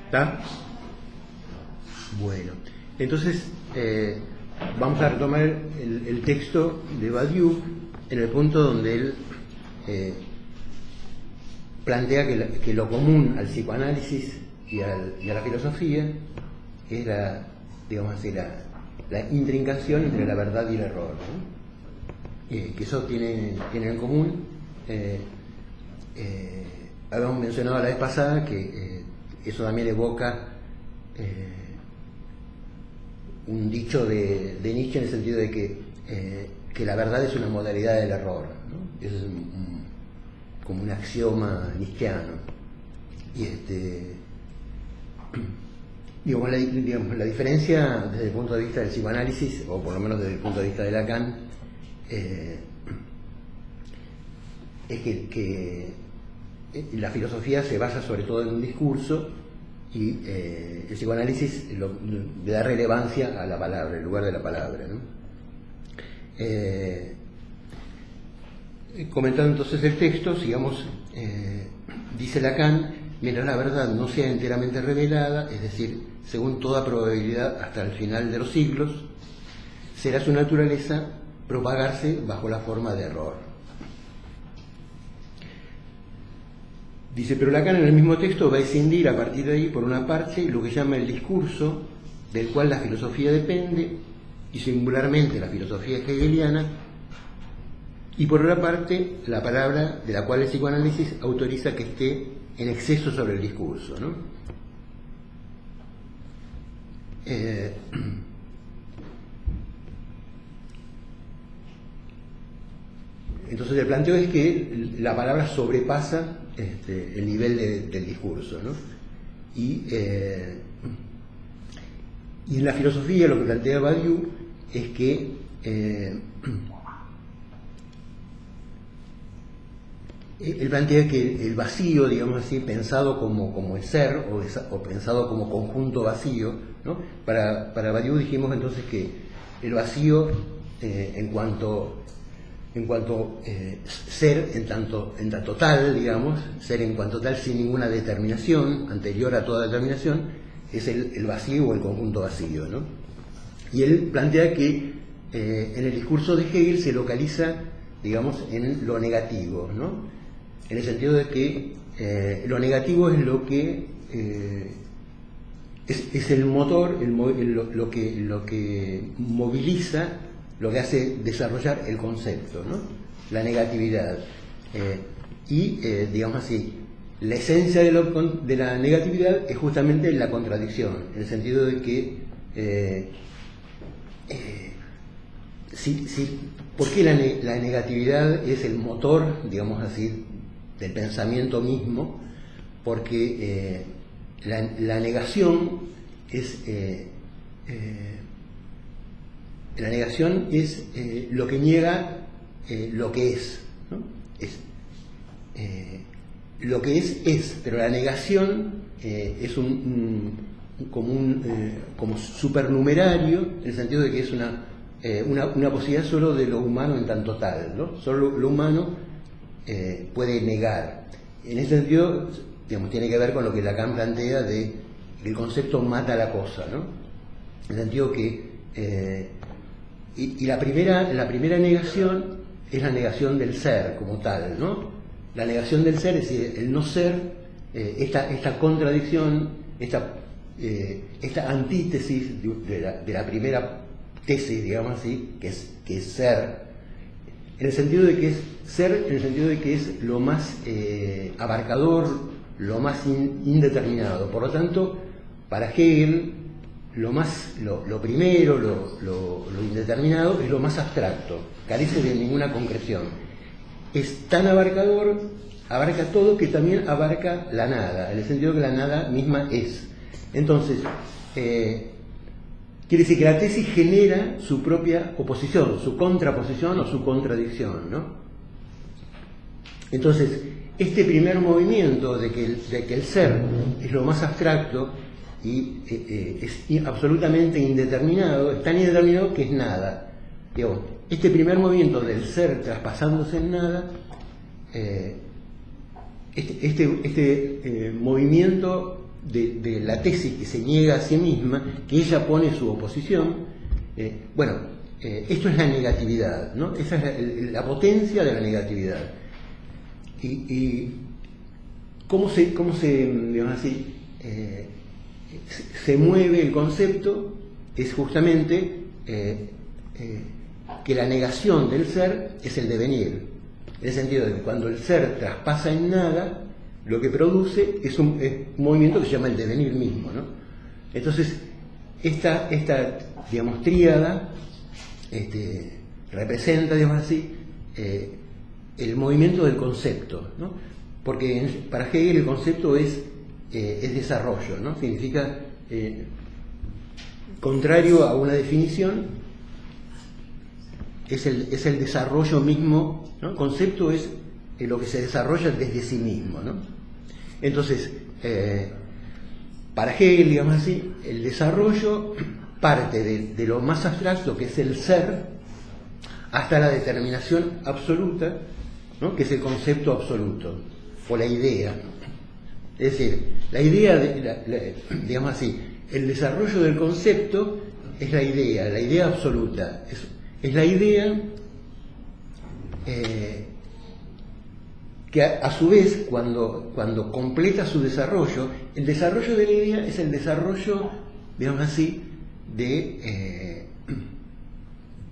¿Está? Bueno, entonces vamos a retomar el texto de Badiou en el punto donde él plantea que lo común al psicoanálisis y a la filosofía es digamos así, la intrincación entre la verdad y el error, ¿no? Que eso tiene en común. Habíamos mencionado la vez pasada que eso también evoca un dicho de Nietzsche en el sentido de que la verdad es una modalidad del error, ¿no? Eso es como un axioma nietzscheano. Y digamos, la diferencia desde el punto de vista del psicoanálisis, o por lo menos desde el punto de vista de Lacan, es que la filosofía se basa sobre todo en un discurso y el psicoanálisis le da relevancia a la palabra, el lugar de la palabra, ¿no? Comentando entonces el texto, sigamos, dice Lacan: mientras la verdad no sea enteramente revelada, es decir, según toda probabilidad hasta el final de los siglos, será su naturaleza propagarse bajo la forma de error. Dice, pero Lacan en el mismo texto va a escindir a partir de ahí, por una parte, lo que llama el discurso, del cual la filosofía depende, y singularmente la filosofía hegeliana, y por otra parte, la palabra de la cual el psicoanálisis autoriza que esté en exceso sobre el discurso, ¿no? Entonces el planteo es que la palabra sobrepasa el nivel del discurso, ¿no? Y en la filosofía lo que plantea Badiou es que él plantea que el vacío, digamos así, pensado como el ser o pensado como conjunto vacío, ¿no? Para Badiou dijimos entonces que el vacío en cuanto ser en tanto tal, digamos, ser en cuanto tal sin ninguna determinación, anterior a toda determinación, es el vacío o el conjunto vacío, ¿no? Y él plantea que en el discurso de Hegel se localiza, digamos, en lo negativo, ¿no? En el sentido de que lo negativo es lo que es el motor, lo que moviliza, lo que hace desarrollar el concepto, ¿no? La negatividad. Digamos así, la esencia de la negatividad es justamente la contradicción, en el sentido de que ¿por qué la negatividad es el motor, digamos así, del pensamiento mismo? Porque la negación es lo que niega lo que es, ¿no? Lo que es, pero la negación es como supernumerario, en el sentido de que es una posibilidad solo de lo humano en tanto tal, ¿no? Solo lo humano puede negar. En ese sentido, digamos, tiene que ver con lo que Lacan plantea de que el concepto mata la cosa, ¿no? En el sentido que la primera negación es la negación del ser como tal, ¿no? La negación del ser, es decir, el no ser, esta contradicción, esta antítesis de la primera tesis, digamos así, que es ser, en el sentido de que es ser, en el sentido de que es lo más abarcador, lo más indeterminado. Por lo tanto, para Hegel, lo primero, lo indeterminado, es lo más abstracto, carece de ninguna concreción. Es tan abarcador, abarca todo, que también abarca la nada, en el sentido que la nada misma es. Entonces, quiere decir que la tesis genera su propia oposición, su contraposición o su contradicción, ¿no? Entonces, este primer movimiento de que el ser es lo más abstracto y es absolutamente indeterminado, es tan indeterminado que es nada. Digo, este primer movimiento del ser traspasándose en nada, este movimiento de la tesis que se niega a sí misma, que ella pone su oposición. Esto es la negatividad, ¿no? Esa es la potencia de la negatividad. Y cómo se digamos así, se mueve el concepto es justamente que la negación del ser es el devenir, en el sentido de que cuando el ser traspasa en nada, lo que produce es un movimiento que se llama el devenir mismo, ¿no? Entonces, esta digamos, tríada representa, digamos así, el movimiento del concepto, ¿no? Porque para Hegel el concepto es desarrollo, ¿no? Significa, contrario a una definición, es el desarrollo mismo, ¿no? El concepto es lo que se desarrolla desde sí mismo, ¿no? Entonces, para Hegel, digamos así, el desarrollo parte de lo más abstracto, que es el ser, hasta la determinación absoluta, ¿no? Que es el concepto absoluto, o la idea. Es decir, la idea, digamos así, el desarrollo del concepto es la idea absoluta, es la idea que a su vez, cuando completa su desarrollo, el desarrollo de la idea es el desarrollo, digamos así,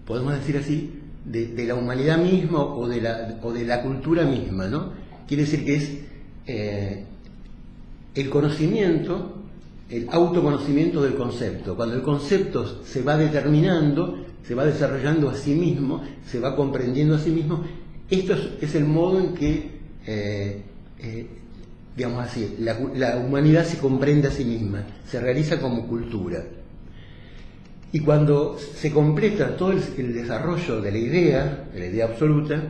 podemos decir así, de la humanidad misma o de la cultura misma, ¿no? Quiere decir que es el conocimiento, el autoconocimiento del concepto. Cuando el concepto se va determinando, se va desarrollando a sí mismo, se va comprendiendo a sí mismo, esto es el modo en que, digamos así, la humanidad se comprende a sí misma, se realiza como cultura. Y cuando se completa todo el desarrollo de la idea absoluta,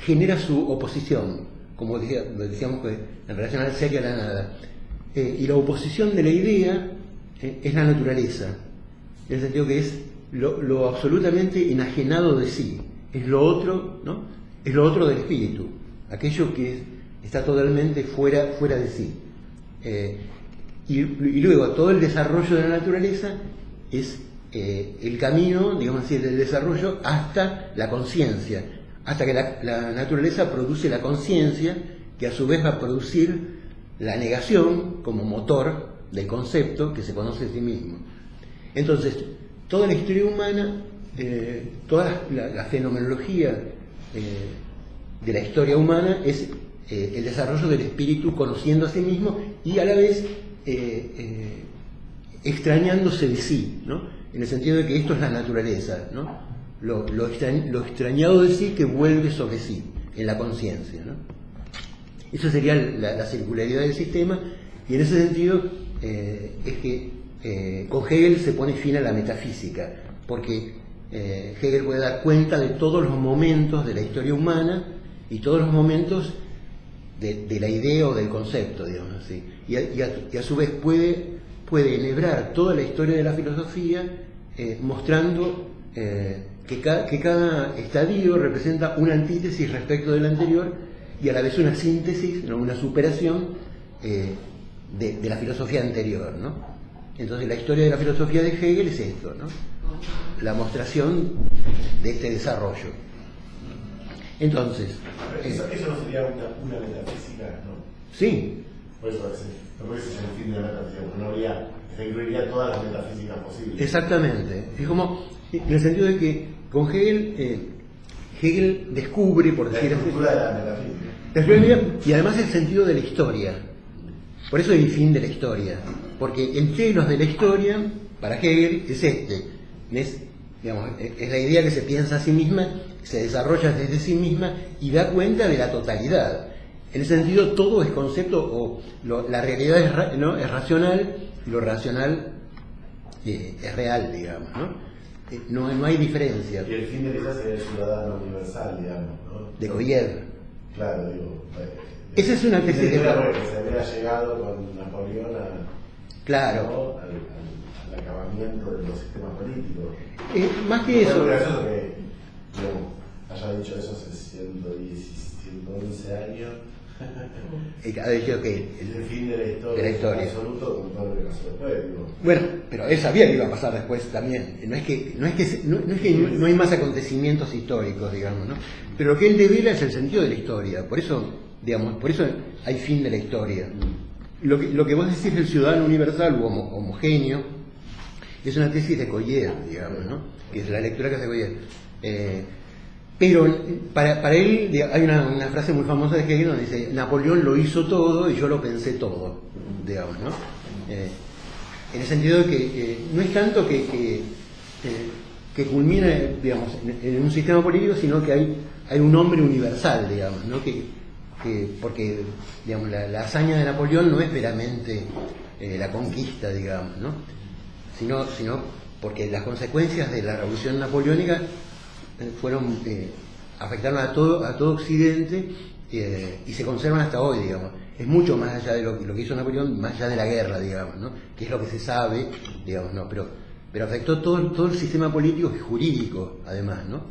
genera su oposición, como decíamos, en relación al ser y a la nada. Y la oposición de la idea es la naturaleza, en el sentido que es lo absolutamente enajenado de sí, es lo otro, ¿no? Es lo otro del espíritu, aquello que está totalmente fuera de sí. Y luego todo el desarrollo de la naturaleza es el camino, digamos así, del desarrollo hasta la conciencia, hasta que la naturaleza produce la conciencia, que a su vez va a producir la negación como motor del concepto que se conoce a sí mismo. Entonces, toda la historia humana, toda la fenomenología de la historia humana es el desarrollo del espíritu conociendo a sí mismo y a la vez extrañándose de sí, ¿no? En el sentido de que esto es la naturaleza, ¿no? Lo extrañado de sí que vuelve sobre sí, en la conciencia, ¿no? Eso sería la circularidad del sistema, y en ese sentido es que con Hegel se pone fin a la metafísica, porque Hegel puede dar cuenta de todos los momentos de la historia humana y todos los momentos de la idea o del concepto, digamos así, y a su vez puede enhebrar toda la historia de la filosofía mostrando que cada estadio representa una antítesis respecto del anterior y a la vez una síntesis, ¿no? Una superación de la filosofía anterior, ¿no? Entonces la historia de la filosofía de Hegel es esto, ¿no? La mostración de este desarrollo. Entonces... Eso no sería una metafísica, ¿no? Sí. Por eso es el fin de la metafísica, porque se incluiría todas las metafísicas posibles. Exactamente. Es como, en el sentido de que con Hegel, Hegel descubre, por decir así, la estructura de la metafísica. Y además el sentido de la historia. Por eso el fin de la historia. Porque el telos de la historia, para Hegel, es es la idea que se piensa a sí misma, se desarrolla desde sí misma y da cuenta de la totalidad. En ese sentido, todo es concepto, o la realidad es racional, y lo racional es real, digamos, ¿no? No hay diferencia. Y el fin de esa sería el ciudadano universal, digamos, ¿no? De Goyer. Claro, digo. Esa es una tesis que se había llegado con Napoleón claro. ¿no? al acabamiento de los sistemas políticos. Más que eso. Es gracioso que haya dicho eso hace 111 años Ha dicho que el fin de la historia, absoluto, con todo lo que pasó después, digo. Bueno, pero él sabía que iba a pasar después también. No es que no hay más acontecimientos históricos, digamos, ¿no? Pero lo que él devela es el sentido de la historia. Por eso, digamos, por eso hay fin de la historia. Lo que vos decís del ciudadano universal o homogéneo es una tesis de Collier, digamos, ¿no? Que es la lectura que hace Collier. Pero para él hay una frase muy famosa de Hegel donde dice: Napoleón lo hizo todo y yo lo pensé todo, digamos, ¿no? En el sentido de que no es tanto que culmina, digamos, en un sistema político, sino que hay un hombre universal, digamos, ¿no? Porque, digamos, la hazaña de Napoleón no es meramente la conquista, digamos, ¿no? Sino porque las consecuencias de la revolución napoleónica afectaron a todo Occidente y se conservan hasta hoy, digamos. Es mucho más allá de lo que hizo Napoleón, más allá de la guerra, digamos, ¿no? Que es lo que se sabe, digamos, ¿no? Pero afectó todo el sistema político y jurídico, además, ¿no?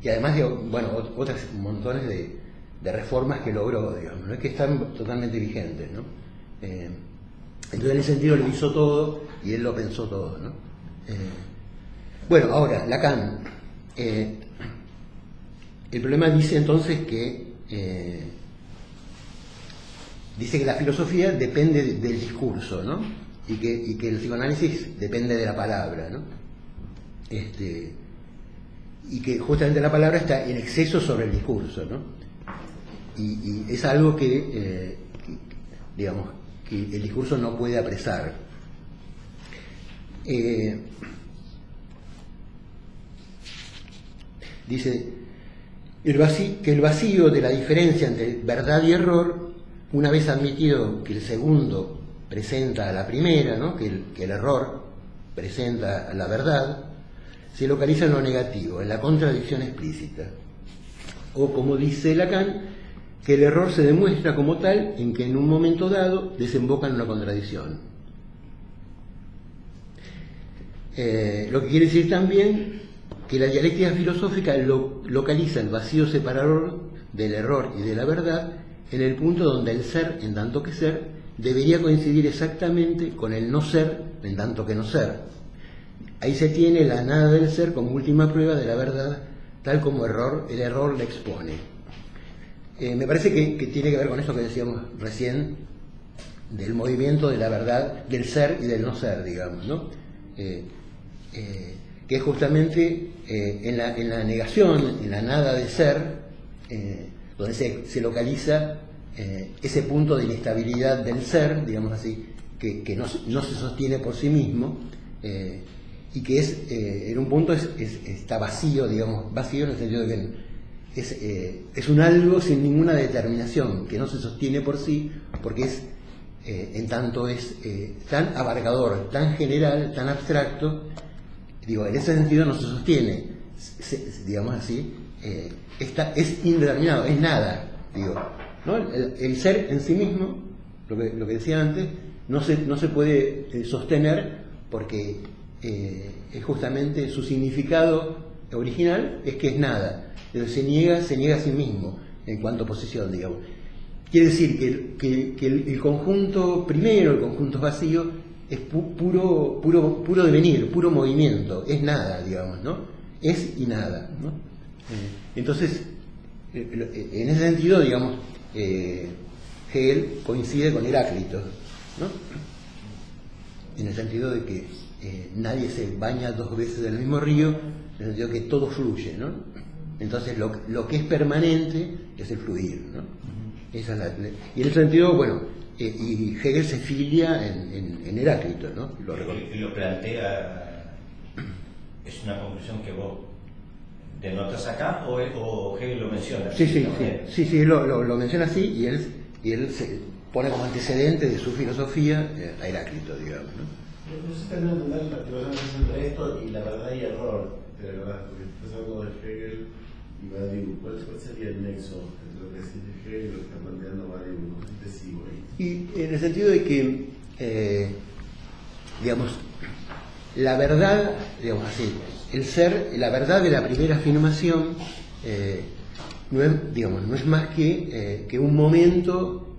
Y además, bueno, otras montones de reformas que logró, digamos, ¿no? Es que están totalmente vigentes, ¿no? Entonces, en ese sentido, lo hizo todo y él lo pensó todo, ¿no? Bueno, ahora, Lacan. El problema dice entonces que la filosofía depende del discurso, ¿no? Y que el psicoanálisis depende de la palabra, ¿no? Y que justamente la palabra está en exceso sobre el discurso, ¿no? Y es algo que digamos, que el discurso no puede apresar. Dice que el vacío de la diferencia entre verdad y error, una vez admitido que el segundo presenta a la primera, ¿no? que el error presenta a la verdad, se localiza en lo negativo, en la contradicción explícita. O, como dice Lacan, que el error se demuestra como tal en que en un momento dado desemboca en una contradicción. Lo que quiere decir también que la dialéctica filosófica localiza el vacío separador del error y de la verdad en el punto donde el ser, en tanto que ser, debería coincidir exactamente con el no ser, en tanto que no ser. Ahí se tiene la nada del ser como última prueba de la verdad, tal como el error le expone. Me parece que tiene que ver con eso que decíamos recién, del movimiento de la verdad, del ser y del no ser, digamos, ¿no? Que es justamente en la negación, en la nada de ser, donde se localiza ese punto de inestabilidad del ser, digamos así, que no se sostiene por sí mismo, y que en un punto está vacío, digamos, vacío en el sentido de que es un algo sin ninguna determinación, que no se sostiene por sí, porque en tanto es tan abarcador, tan general, tan abstracto. Digo, en ese sentido no se sostiene, digamos así, es indeterminado, es nada, digo, ¿no? El ser en sí mismo, lo que decía antes, no se puede sostener porque es justamente su significado original es que es nada, pero se niega a sí mismo en cuanto a posición, digamos. Quiere decir que el conjunto primero, el conjunto vacío, es puro devenir, puro movimiento, es nada, digamos, ¿no? Es y nada, ¿no? Entonces, en ese sentido, digamos, Hegel coincide con Heráclito, ¿no? En el sentido de que nadie se baña dos veces en el mismo río, en el sentido que todo fluye, ¿no? Entonces, lo que es permanente es el fluir, ¿no? Esa es y en ese sentido, bueno, y Hegel se filia en Heráclito, ¿no? Lo plantea, ¿es una conclusión que vos denotas acá o Hegel lo menciona? Sí, lo menciona así y él se pone como antecedente de su filosofía a Heráclito, digamos, ¿no? No sé también entender la relación entre esto y la verdad y error, de verdad, porque estás hablando de Hegel y Badiou. ¿Cuál sería el nexo entre lo que decís de Hegel y lo que está planteando Badiou? No sé si te sigo ahí. Y en el sentido de que, digamos, la verdad, digamos así, el ser, la verdad de la primera afirmación no es más que un momento,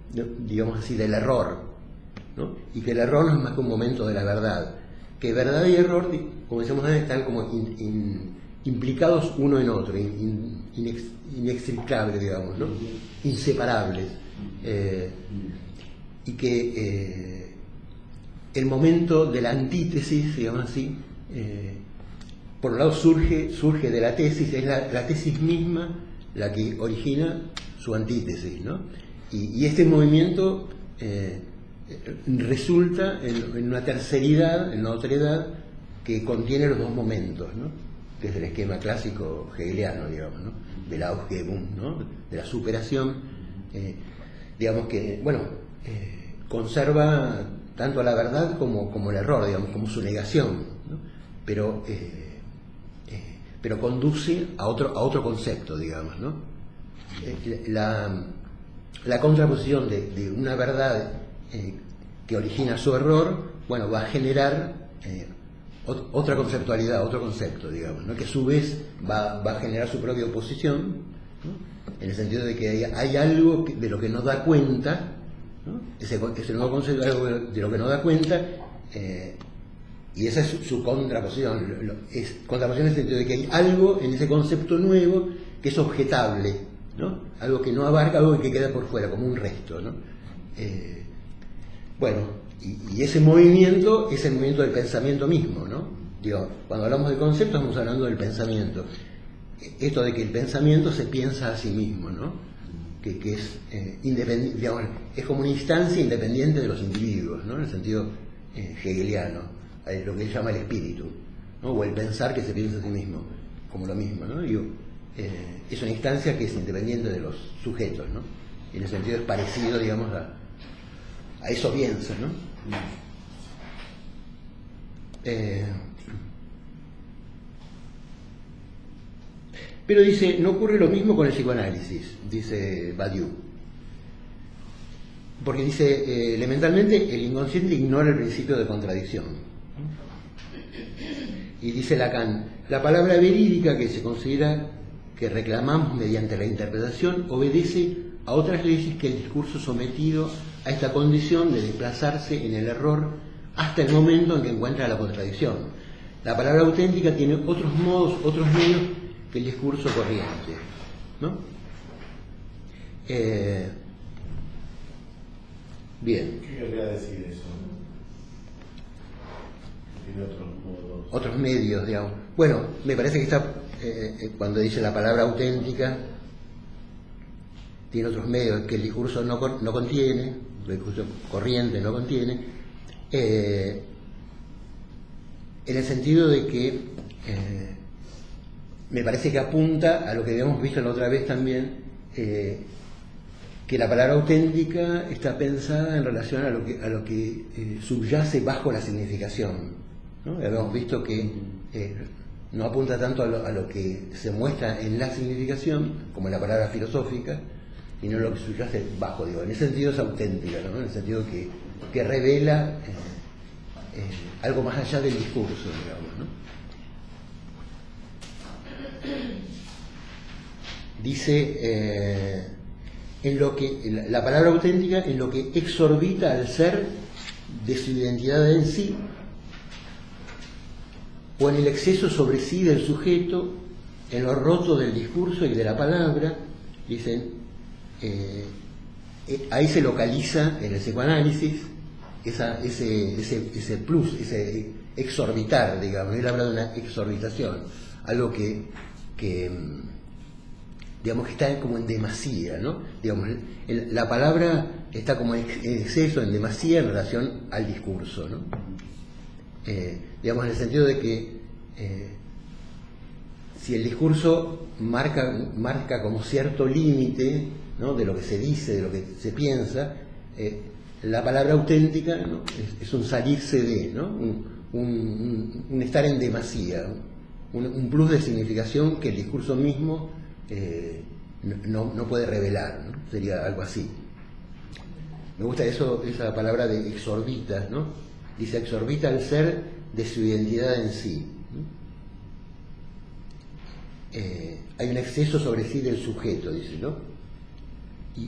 digamos así, del error, ¿no? Y que el error no es más que un momento de la verdad, que verdad y error, como decíamos antes, están como implicados uno en otro, inextricables, digamos, ¿no? Inseparables, y que el momento de la antítesis, digamos así, por un lado surge de la tesis, es la tesis misma la que origina su antítesis, ¿no? Y este movimiento resulta en una terceridad, en una otredad que contiene los dos momentos, ¿no? Que es el esquema clásico hegeliano, digamos, ¿no? Del Aufhebung, ¿no? De la superación, digamos que, bueno, conserva tanto la verdad como el error, digamos, como su negación, ¿no? Pero conduce a otro concepto, digamos, ¿no? La contraposición de una verdad que origina su error, bueno, va a generar otra conceptualidad, otro concepto, digamos, ¿no? Que a su vez va a generar su propia oposición, ¿no? En el sentido de que hay algo de lo que no da cuenta, ¿no? Ese nuevo concepto, algo de lo que no da cuenta, y esa es su contraposición. Es contraposición en el sentido de que hay algo en ese concepto nuevo que es objetable, ¿no? Algo que no abarca, algo que queda por fuera, como un resto, ¿no? Bueno, y ese movimiento es el movimiento del pensamiento mismo, ¿no? Digo, cuando hablamos de conceptos estamos hablando del pensamiento. Esto de que el pensamiento se piensa a sí mismo, ¿no? Que es independiente, digamos, es como una instancia independiente de los individuos, ¿no? En el sentido hegeliano, lo que él llama el espíritu, ¿no? O el pensar que se piensa a sí mismo, como lo mismo, ¿no? Digo, es una instancia que es independiente de los sujetos, ¿no? Y en ese sentido es parecido, digamos, a eso piensa, ¿no? Pero dice, no ocurre lo mismo con el psicoanálisis, dice Badiou. Porque dice, elementalmente, el inconsciente ignora el principio de contradicción. Y dice Lacan, la palabra verídica que se considera que reclamamos mediante la interpretación obedece a otras leyes que el discurso sometido a esta condición de desplazarse en el error hasta el momento en que encuentra la contradicción. La palabra auténtica tiene otros modos, otros medios que el discurso corriente, ¿no? Bien. ¿Qué querría decir eso? Tiene otros modos. Otros medios, digamos. Bueno, me parece que está, cuando dice la palabra auténtica, tiene otros medios que el discurso no contiene, el discurso corriente no contiene, en el sentido de que me parece que apunta a lo que habíamos visto la otra vez también, que la palabra auténtica está pensada en relación a lo que subyace bajo la significación, ¿no? Habíamos visto que no apunta tanto a lo que se muestra en la significación, como en la palabra filosófica, sino lo que subyace bajo, digo. En ese sentido es auténtica, ¿no? En el sentido que revela algo más allá del discurso, digamos, ¿no? Dice, en lo que la palabra auténtica, en lo que exorbita al ser de su identidad en sí, o en el exceso sobre sí del sujeto, en lo roto del discurso y de la palabra, dicen, ahí se localiza en el psicoanálisis ese plus, ese exorbitar, digamos. Él habla de una exorbitación, algo que digamos que está como en demasía, ¿no? Digamos, la palabra está como en exceso, en demasía en relación al discurso, ¿no? Digamos, en el sentido de que si el discurso marca como cierto límite, ¿no? De lo que se dice, de lo que se piensa, la palabra auténtica, ¿no? es un salirse de, ¿no? un estar en demasía, un plus de significación que el discurso mismo no puede revelar, ¿no? Sería algo así. Me gusta esa palabra de exorbita, ¿no? Dice, exorbita el ser de su identidad en sí, ¿no? hay un exceso sobre sí del sujeto, dice, ¿no?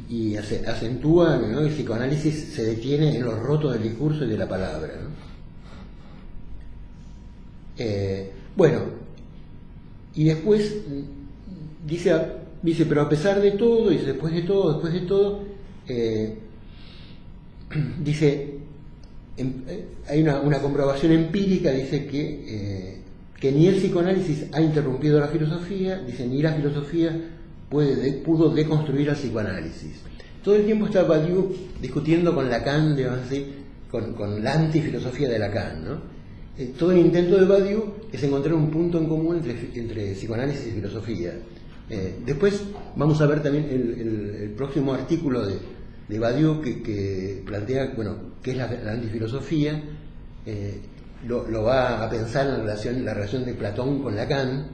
Y acentúa, ¿no? El psicoanálisis se detiene en los rotos del discurso y de la palabra, ¿no? Bueno, y después dice, pero a pesar de todo, dice, después de todo, dice, hay una comprobación empírica, dice que ni el psicoanálisis ha interrumpido la filosofía, dice, ni la filosofía pudo deconstruir al psicoanálisis. Todo el tiempo está Badiou discutiendo con Lacan, digamos así, con la antifilosofía de Lacan, ¿no? Todo el intento de Badiou es encontrar un punto en común entre psicoanálisis y filosofía. Después vamos a ver también el próximo artículo de Badiou que plantea, bueno, qué es la antifilosofía, lo va a pensar en la relación de Platón con Lacan,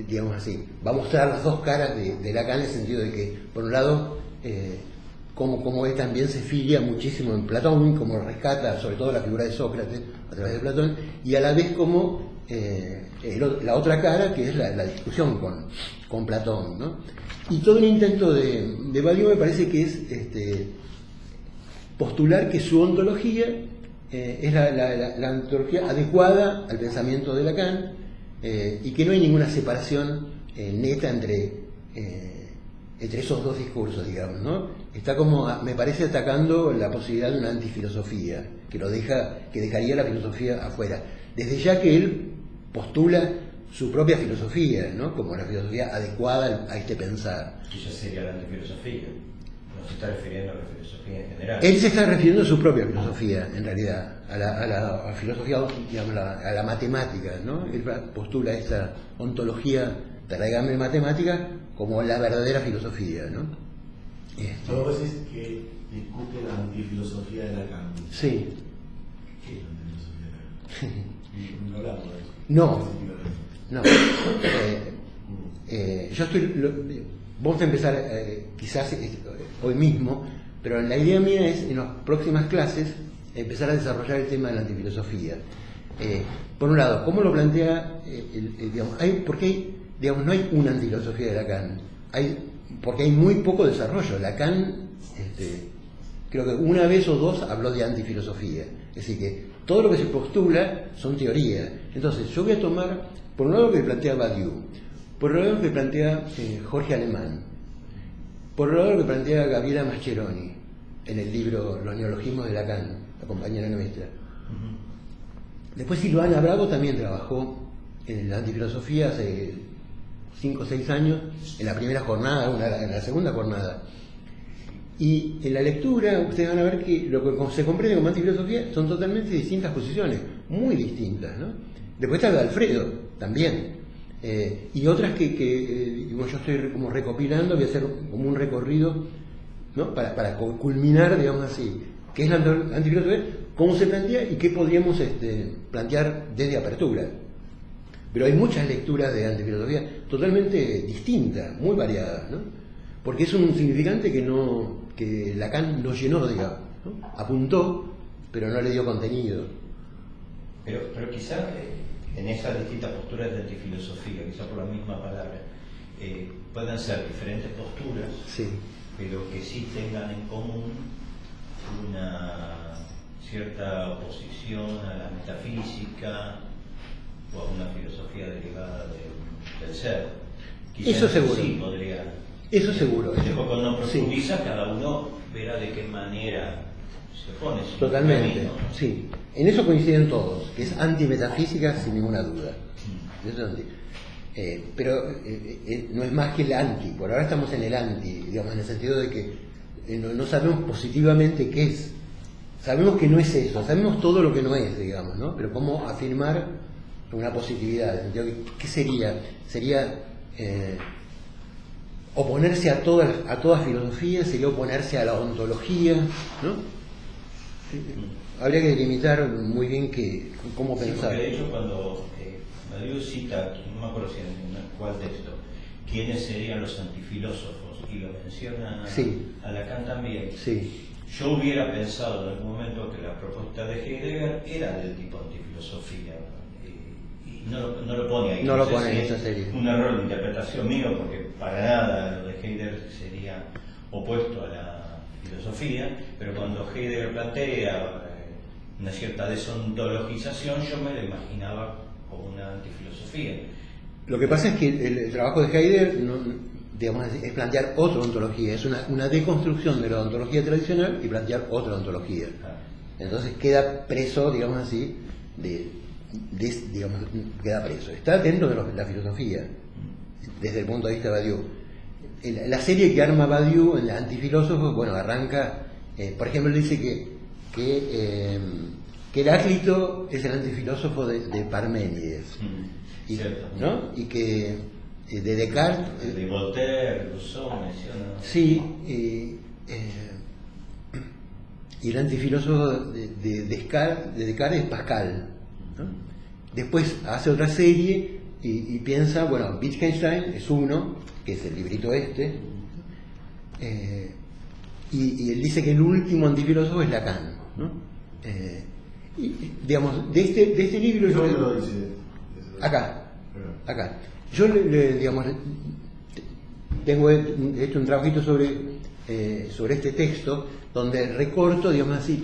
digamos así, va a mostrar las dos caras de Lacan, en el sentido de que, por un lado, como él también se filia muchísimo en Platón, como rescata sobre todo la figura de Sócrates a través de Platón, y a la vez como la otra cara, que es la discusión con Platón, ¿no? Y todo el intento de Badiou me parece que es postular que su ontología es la ontología adecuada al pensamiento de Lacan, y que no hay ninguna separación neta entre esos dos discursos, digamos, ¿no? Está como, me parece, atacando la posibilidad de una antifilosofía, que dejaría la filosofía afuera. Desde ya que él postula su propia filosofía, ¿no? Como la filosofía adecuada a este pensar. Y ya sería la antifilosofía. No se está refiriendo a la filosofía en general. Él se está refiriendo a su propia filosofía, en realidad, a la filosofía, digamos, a la matemática, ¿no? Él postula esta ontología de matemática como la verdadera filosofía, ¿no? Todo vos decís que discute la antifilosofía de Lacan. Sí. ¿Qué es la antifilosofía de Lacan? No hablamos de eso. No. Yo vamos a empezar quizás hoy mismo, pero la idea mía es en las próximas clases empezar a desarrollar el tema de la antifilosofía. Por un lado, ¿cómo lo plantea? Digamos, porque no hay una antifilosofía de Lacan, porque hay muy poco desarrollo. Lacan, creo que una vez o dos habló de antifilosofía, es decir, que todo lo que se postula son teorías. Entonces, yo voy a tomar, por un lado, lo que plantea Badiou, por otro lado, lo que plantea Jorge Alemán, por otro lado, lo que plantea Gabriela Mascheroni en el libro Los neologismos de Lacan, la compañera nuestra. Después Silvana Bravo también trabajó en la antifilosofía hace 5 o 6 años, en la primera jornada, en la segunda jornada. Y en la lectura ustedes van a ver que lo que se comprende como antifilosofía son totalmente distintas posiciones, muy distintas, ¿no? Después está de Alfredo, también. Y otras que yo estoy como recopilando, voy a hacer como un recorrido, ¿no? Para culminar, digamos así, qué es la antifilosofía, cómo se plantea y qué podríamos plantear desde apertura. Pero hay muchas lecturas de antifilosofía totalmente distintas, muy variadas, ¿no? Porque es un significante que Lacan no llenó, digamos, ¿no? Apuntó, pero no le dio contenido. Pero quizá en esas distintas posturas de antifilosofía, quizá por la misma palabra, puedan ser diferentes posturas, sí, pero que sí tengan en común una cierta oposición a la metafísica o a una filosofía derivada del ser. Quizá eso seguro. Sí podría. Eso seguro. Después cuando uno profundiza, sí, cada uno verá de qué manera se pone. Totalmente, camino, ¿no? sí. En eso coinciden todos, que es antimetafísica sin ninguna duda. Pero no es más que el anti. Por ahora estamos en el anti, digamos, en el sentido de que no sabemos positivamente qué es. Sabemos que no es eso, sabemos todo lo que no es, digamos, ¿no? Pero cómo afirmar una positividad. ¿Qué sería? Sería oponerse a toda filosofía, sería oponerse a la ontología, ¿no? Habría que delimitar muy bien cómo pensar. Porque de hecho cuando Badiou cita, no me acuerdo si en cuál texto, quiénes serían los antifilósofos, y lo menciona sí, a Lacan también, sí, yo hubiera pensado en algún momento que la propuesta de Heidegger era del tipo antifilosofía, y y no lo pone ahí. No lo sé pone si en es esa serie. un error de interpretación mío, porque para nada lo de Heidegger sería opuesto a la filosofía, pero cuando Heidegger plantea una cierta desontologización, yo me lo imaginaba como una antifilosofía. Lo que pasa es que el trabajo de Heidegger digamos, es plantear otra ontología, es una deconstrucción de la ontología tradicional y plantear otra ontología. Entonces queda preso, digamos así, digamos, queda preso. Está dentro de la filosofía, desde el punto de vista de Badiou. La serie que arma Badiou en la Antifilósofo, bueno, arranca, por ejemplo, él dice que Heráclito es el antifilósofo de Parménides. Y, ¿no? Y que de Descartes, de Voltaire, Rousseau menciona. sí, y el antifilósofo de Descartes es Pascal, ¿no? Después hace otra serie y piensa, bueno, Wittgenstein es uno, que es el librito este, y él dice que el último antifilósofo es Lacan, ¿no? Y, digamos, de este libro yo lo dice? acá. Yo digamos, tengo hecho un trabajito sobre este texto donde recorto, digamos así,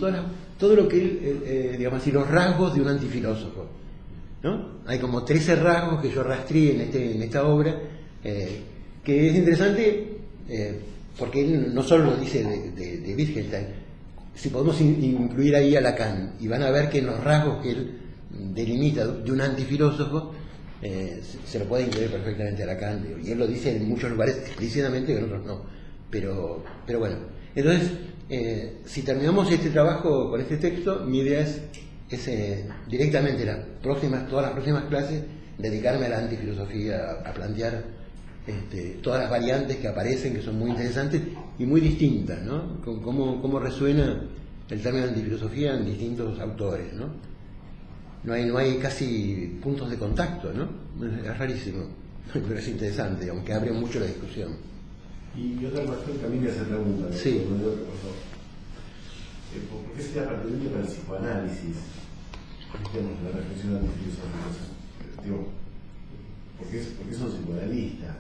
todo lo que él, digamos así, los rasgos de un antifilósofo, ¿no? Hay como 13 rasgos que yo rastreé en esta obra, que es interesante porque él no solo lo dice de Wittgenstein, si podemos incluir ahí a Lacan, y van a ver que en los rasgos que él delimita de un antifilósofo, se lo puede incluir perfectamente a Lacan, y él lo dice en muchos lugares explícitamente, en otros no, pero bueno. Entonces, si terminamos este trabajo con este texto, mi idea es directamente todas las próximas clases dedicarme a la antifilosofía, a plantear todas las variantes que aparecen, que son muy interesantes y muy distintas, ¿no? Cómo resuena el término antifilosofía en distintos autores, ¿no? No hay casi puntos de contacto, ¿no? Es rarísimo, pero es interesante, aunque abre mucho la discusión. Y otra cuestión que a mí me hace pregunta, ¿no? Sí. ¿Por qué sería pertinente para el psicoanálisis, digamos, la reflexión antifilosófica? ¿Por qué son psicoanalistas?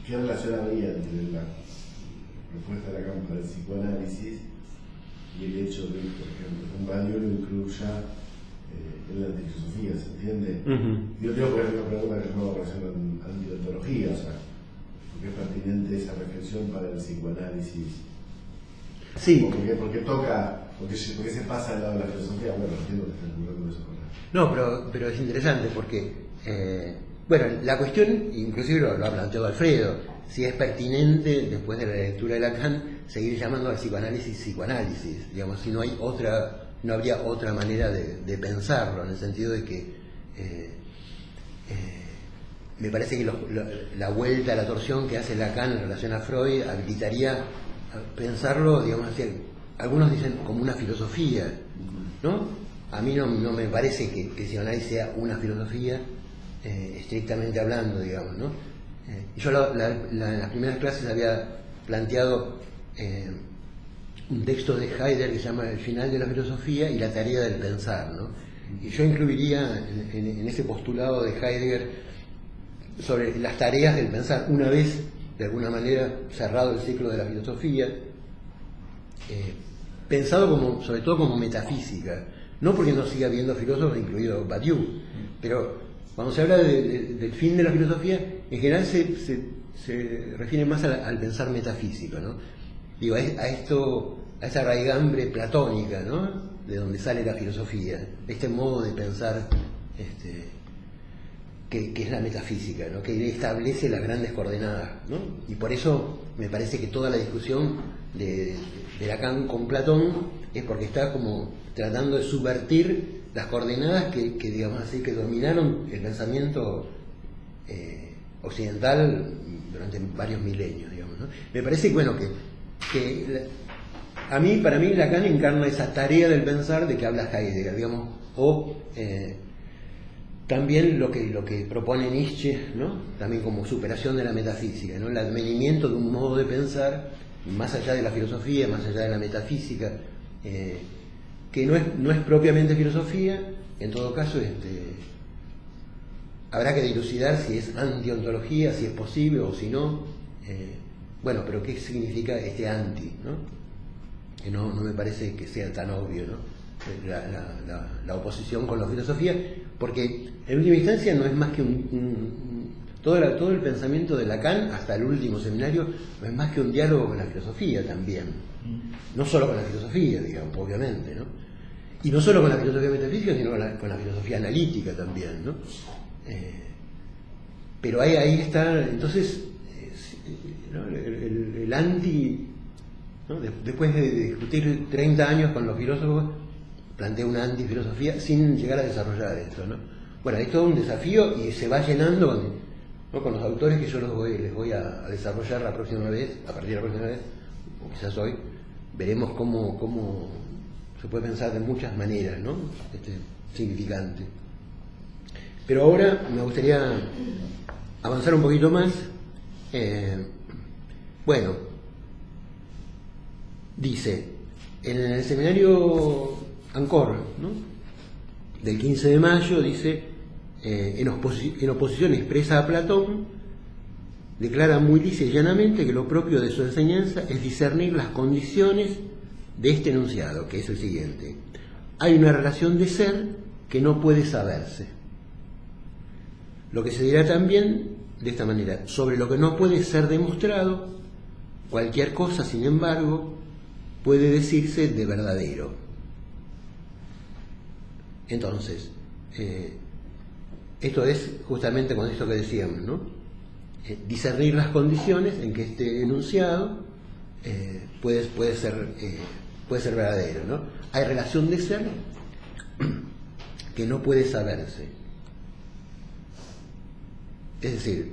¿Qué relación habría entre la respuesta de Lacan para el psicoanálisis y el hecho de, por ejemplo, que un Badiou lo incluya en la antifilosofía, ¿se entiende? Yo tengo por ejemplo una pregunta que no relación con antiontología, o sea, ¿por qué es pertinente esa reflexión para el psicoanálisis? Sí. ¿Por qué se pasa al lado de la filosofía? Bueno, entiendo que están jugando eso. No, pero es interesante porque, bueno, la cuestión, inclusive lo ha planteado Alfredo, si es pertinente, después de la lectura de Lacan, seguir llamando al psicoanálisis, digamos, si no habría otra manera de pensarlo, en el sentido de que me parece que la vuelta a la torsión que hace Lacan en relación a Freud habilitaría a pensarlo, digamos así, algunos dicen como una filosofía, ¿no? A mí no me parece que el psicoanálisis sea una filosofía, estrictamente hablando, digamos, ¿no? Yo en las primeras clases había planteado un texto de Heidegger que se llama El final de la filosofía y la tarea del pensar, ¿no? Y yo incluiría en ese postulado de Heidegger sobre las tareas del pensar, una vez de alguna manera cerrado el ciclo de la filosofía, pensado sobre todo como metafísica, no porque no siga habiendo filósofos, incluido Badiou, pero cuando se habla del fin de la filosofía, en general se refiere más al pensar metafísico, ¿no? Digo, a esa raigambre platónica, ¿no? De donde sale la filosofía, este modo de pensar que es la metafísica, ¿no? Que establece las grandes coordenadas, ¿no? Y por eso me parece que toda la discusión de Lacan con Platón es porque está como tratando de subvertir las coordenadas que digamos así, que dominaron el pensamiento occidental durante varios milenios, digamos, ¿no? Me parece bueno que para mí Lacan encarna esa tarea del pensar de que habla Heidegger, digamos, o también lo que propone Nietzsche, ¿no? También como superación de la metafísica, ¿no? El advenimiento de un modo de pensar más allá de la filosofía, más allá de la metafísica, que no es propiamente filosofía, en todo caso habrá que dilucidar si es antiontología, si es posible o si no. Bueno, pero ¿qué significa este anti, ¿no? Que no me parece que sea tan obvio, ¿no? La oposición con la filosofía, porque en última instancia no es más que todo el pensamiento de Lacan hasta el último seminario no es más que un diálogo con la filosofía también, no solo con la filosofía, digamos, obviamente, ¿no? Y no solo con la filosofía metafísica, sino con la filosofía analítica también, ¿no? Pero ahí está, entonces, ¿no? el anti, ¿no? Después de discutir 30 años con los filósofos, plantea una antifilosofía sin llegar a desarrollar esto, ¿no? Bueno, es todo un desafío y se va llenando con los autores que yo les voy a desarrollar la próxima vez, a partir de la próxima vez, o quizás hoy, veremos cómo se puede pensar de muchas maneras, ¿no? Significante. Pero ahora me gustaría avanzar un poquito más. Bueno, dice, en el seminario Ancor, ¿no? Del 15 de mayo, dice, en oposición expresa a Platón, declara muy lisa y llanamente que lo propio de su enseñanza es discernir las condiciones de este enunciado, que es el siguiente: hay una relación de ser que no puede saberse. Lo que se dirá también de esta manera: sobre lo que no puede ser demostrado, cualquier cosa, sin embargo, puede decirse de verdadero. Entonces, esto es justamente con esto que decíamos, ¿no? Discernir las condiciones en que este enunciado puede ser verdadero, ¿no? Hay relación de ser que no puede saberse. Es decir,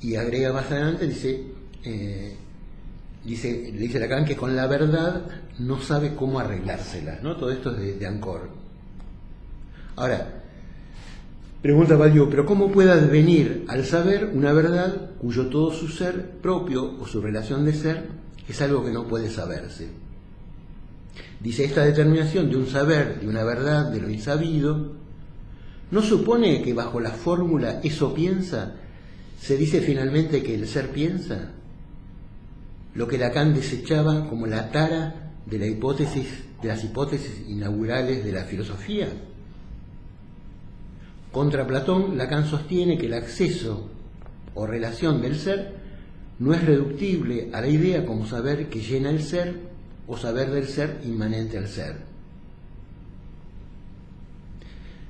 y agrega más adelante, le dice Lacan que con la verdad no sabe cómo arreglárselas, ¿no? Todo esto es de Ancor. Ahora, pregunta Badiou, pero ¿cómo puede advenir al saber una verdad cuyo todo su ser propio o su relación de ser es algo que no puede saberse? Dice, esta determinación de un saber, de una verdad, de lo insabido, ¿no supone que bajo la fórmula eso piensa, se dice finalmente que el ser piensa? Lo que Lacan desechaba como la tara de las hipótesis inaugurales de la filosofía. Contra Platón, Lacan sostiene que el acceso o relación del ser no es reductible a la idea como saber que llena el ser o saber del ser inmanente al ser.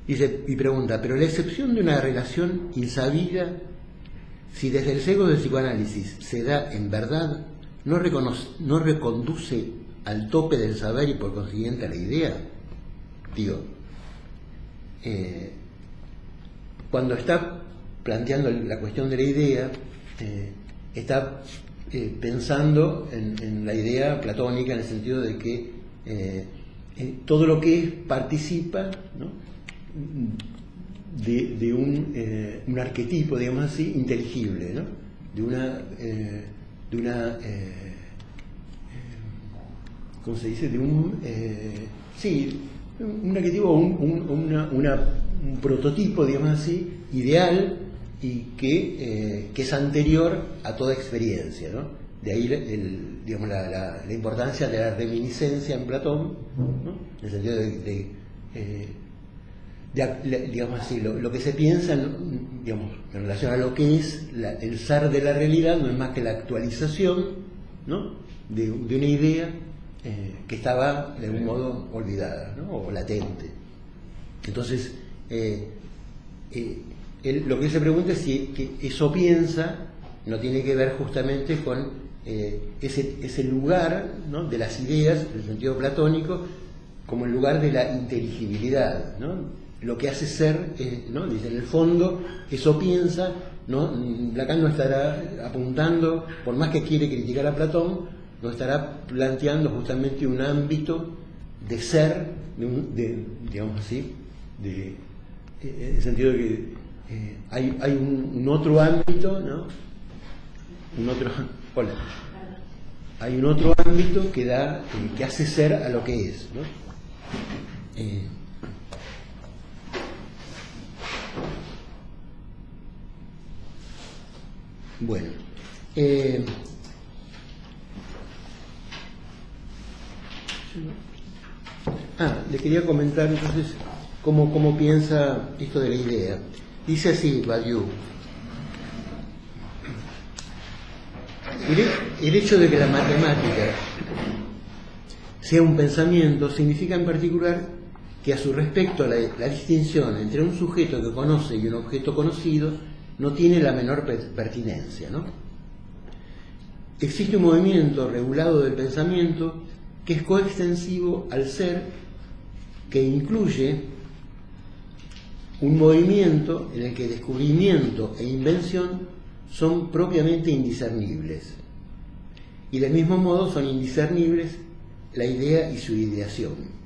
Dice, y pregunta, pero la excepción de una relación insabida, si desde el sesgo del psicoanálisis se da en verdad, ¿no reconduce al tope del saber y por consiguiente a la idea? Digo, cuando está planteando la cuestión de la idea, está pensando en la idea platónica, en el sentido de que todo lo que es participa, ¿no? de un arquetipo, digamos así, inteligible, ¿no? ¿cómo se dice? Un arquetipo, un prototipo, digamos así, ideal, y que es anterior a toda experiencia, ¿no? De ahí digamos, la importancia de la reminiscencia en Platón, ¿no? En el sentido digamos así, lo que se piensa, digamos, en relación a lo que es el ser de la realidad, no es más que la actualización, ¿no? de una idea que estaba de algún modo olvidada, ¿no? O latente. Entonces, lo que se pregunta es si que eso piensa no tiene que ver justamente con ese lugar, ¿no? De las ideas, en el sentido platónico, como el lugar de la inteligibilidad, ¿no? Lo que hace ser, ¿no? Dice, en el fondo, eso piensa, ¿no? Lacan no estará apuntando, por más que quiere criticar a Platón, no estará planteando justamente un ámbito de ser, digamos así, en el sentido de que hay un otro ámbito, ¿no? Hay un otro ámbito que hace ser a lo que es, ¿no? Bueno, le quería comentar entonces cómo piensa esto de la idea. Dice así Badiou: el hecho de que la matemática sea un pensamiento significa en particular que a su respecto la distinción entre un sujeto que conoce y un objeto conocido no tiene la menor pertinencia, ¿no? Existe un movimiento regulado del pensamiento que es coextensivo al ser, que incluye un movimiento en el que descubrimiento e invención son propiamente indiscernibles, y del mismo modo son indiscernibles la idea y su ideación.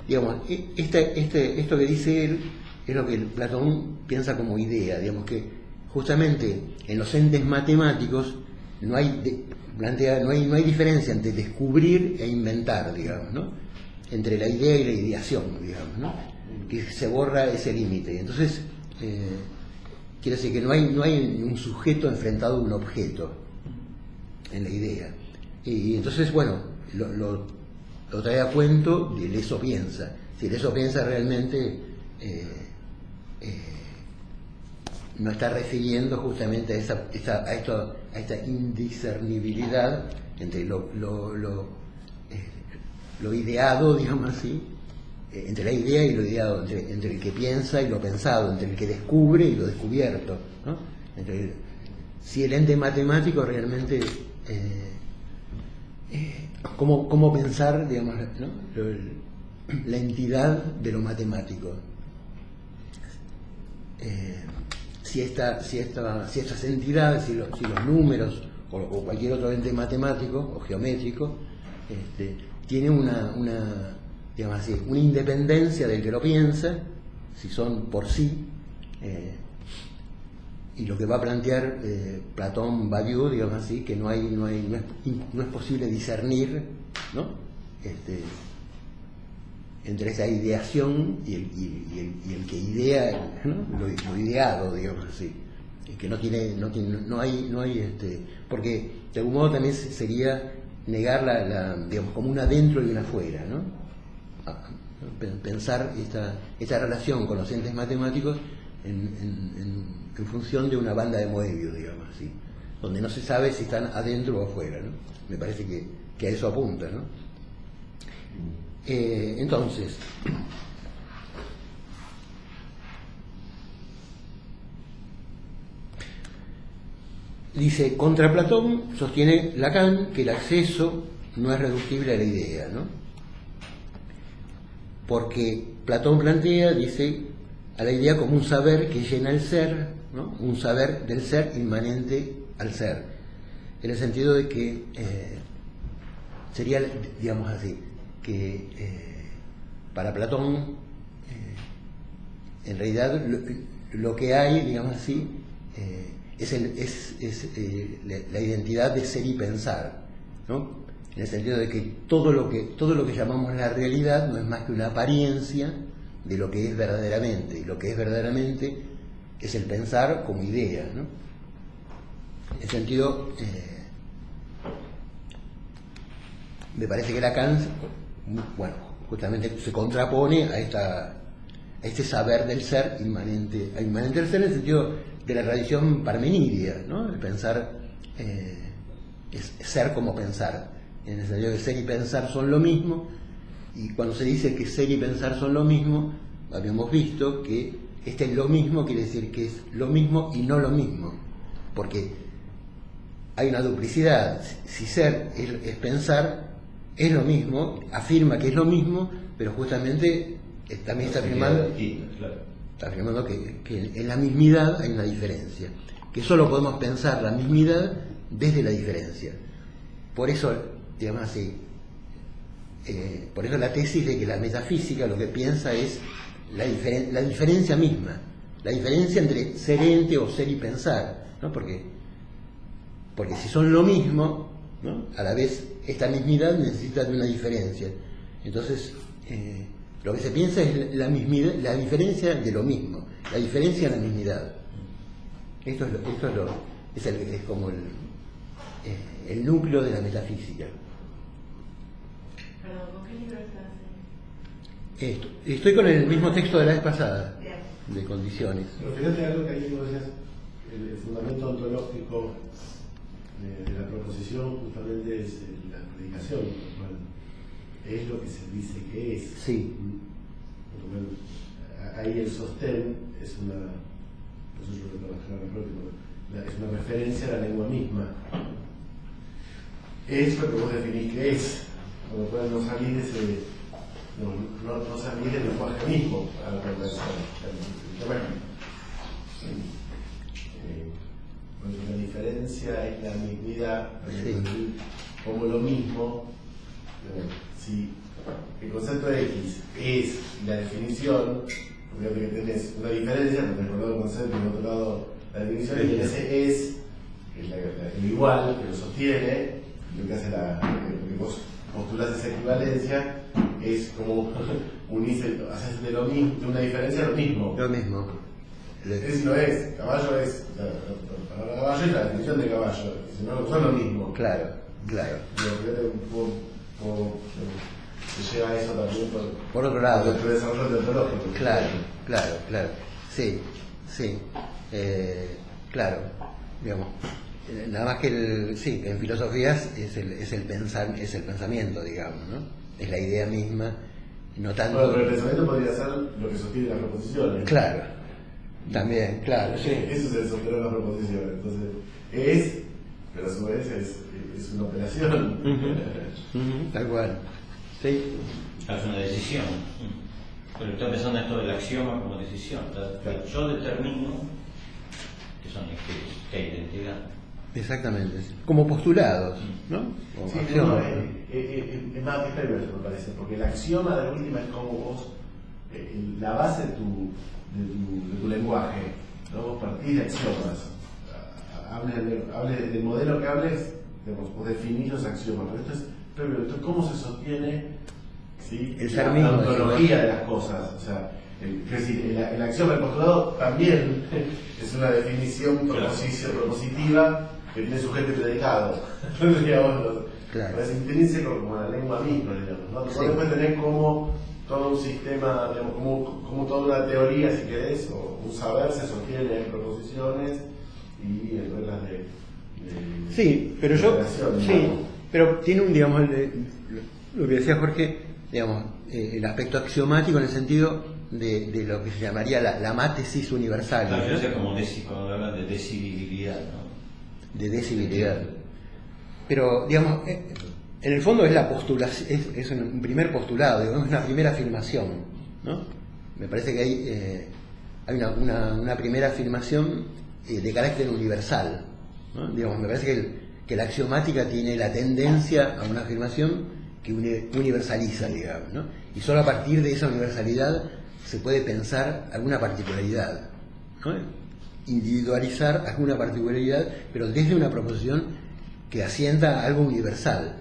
Digamos, esto que dice él es lo que Platón piensa como idea, digamos que justamente en los entes matemáticos no hay diferencia entre descubrir e inventar, digamos, ¿no? Entre la idea y la ideación, digamos, ¿no? Que se borra ese límite. Entonces, quiere decir que no hay un sujeto enfrentado a un objeto en la idea. Y entonces, bueno, lo trae a cuento del eso piensa. Si el eso piensa realmente no está refiriendo justamente a esta indiscernibilidad entre lo ideado, digamos así, entre la idea y lo ideado, entre el que piensa y lo pensado, entre el que descubre y lo descubierto, ¿no? Si el ente matemático realmente cómo pensar, digamos, ¿no? La entidad de lo matemático. Si estas entidades, si los números o cualquier otro ente matemático o geométrico tiene digamos así, una independencia del que lo piensa, si son por sí, y lo que va a plantear Platón, Badiou, digamos así, que no es posible discernir, ¿no? Entre esa ideación y el que idea, ¿no? lo ideado, digamos así, que no hay porque de algún modo también sería negar digamos, como un adentro y un afuera, ¿no? Pensar esta relación con los entes matemáticos en función de una banda de Moebius, digamos así, donde no se sabe si están adentro o afuera, ¿no? Me parece que a eso apunta, ¿no? Entonces, dice, contra Platón sostiene Lacan que el acceso no es reductible a la idea, ¿no? Porque Platón plantea, dice, a la idea como un saber que llena el ser, ¿no? Un saber del ser inmanente al ser, en el sentido de que sería, digamos así, que para Platón en realidad lo que hay, digamos así, es la identidad de ser y pensar, ¿no? En el sentido de que todo lo que llamamos la realidad no es más que una apariencia de lo que es verdaderamente, y lo que es verdaderamente es el pensar como idea, ¿no? En el sentido, me parece que Lacan, bueno, justamente se contrapone a este saber del ser inmanente del ser, en el sentido de la tradición parmenidia, ¿no? El pensar es ser como pensar, en el sentido de que ser y pensar son lo mismo, y cuando se dice que ser y pensar son lo mismo, habíamos visto que este es lo mismo, quiere decir que es lo mismo y no lo mismo, porque hay una duplicidad. Si ser es pensar, es lo mismo, afirma que es lo mismo, pero justamente también está afirmando que en la mismidad hay una diferencia, que solo podemos pensar la mismidad desde la diferencia. Por eso, digamos así, por eso la tesis de que la metafísica lo que piensa es la diferencia misma, la diferencia entre ser ente o ser y pensar, ¿no? Porque si son lo mismo, ¿no? A la vez esta mismidad necesita de una diferencia. Entonces Lo que se piensa es la mismidad, la diferencia de lo mismo, la diferencia en la mismidad. Esto es como el núcleo de la metafísica. Perdón, ¿con qué libro estás? Estoy con el mismo texto de la vez pasada, de Condiciones. Pero fíjate algo que ahí vos decías, el fundamento ontológico de la proposición justamente es la predicación, es lo que se dice que es. Sí. Ahí el sostén es eso yo lo trabajaba mejor, es una referencia a la lengua misma. Es lo que vos definís que es, con lo cual no salís de ese, no salís del lenguaje mismo a la conversación. Bueno, la diferencia es la mismidad, Sí. como lo mismo. Si el concepto X es la definición, porque tenés una diferencia, porque por un lado el concepto y por otro lado la definición, y ese es, que es el igual, que lo sostiene, lo que hace lo que vos postulás esa equivalencia, es como haces de lo mismo, de una diferencia lo mismo. Lo mismo. Es no es, caballo es, la palabra caballo es la definición de caballo, si no son lo mismo. Claro, claro. Se lleva eso también Por otro lado. el desarrollo teológico. Claro. Sí. Claro. Digamos. Nada más que en filosofías es el pensamiento, digamos, ¿no? Es la idea misma, no tanto. Bueno, pero el pensamiento podría ser lo que sostiene las proposiciones. Claro. También, claro, sí. Eso es el sostener las proposiciones. Entonces, pero a su vez es una operación. Tal cual. Sí. Es una decisión. Pero estoy pensando en esto del axioma como decisión. Yo determino que hay identidad. Exactamente. Como postulados, ¿no? Como Sí, axiomas. es más perverso, me parece, porque el axioma de la última es como vos, la base de tu lenguaje, ¿no? Vos partís de axiomas. Hables del modelo que hables, vos definís los axiomas, pero esto es perverso. Esto es cómo se sostiene, ¿sí? La ontología de las cosas. O sea, es decir, el axioma del postulado también es una definición propositiva que tiene sujeto y predicado. Claro. Es intrínseco como la lengua misma, digamos, ¿no? Sí. Después tenés como todo un sistema, digamos, como toda una teoría, si querés, o un saber se sostiene en proposiciones y en reglas de Sí, pero pero tiene un, digamos, lo que decía Jorge, digamos, el aspecto axiomático en el sentido de lo que se llamaría la mátesis universal. Claro, ¿no? yo sé como cuando hablan de decidibilidad, ¿no? De decibilidad. Pero, digamos, en el fondo es la postulación, es un primer postulado, digamos, es una primera afirmación, ¿no? Me parece que hay una primera afirmación de carácter universal, ¿no? Digamos, me parece que la axiomática tiene la tendencia a una afirmación que universaliza, digamos, ¿no? Y solo a partir de esa universalidad se puede pensar alguna particularidad, ¿no? Individualizar alguna particularidad, pero desde una proposición que asienta a algo universal.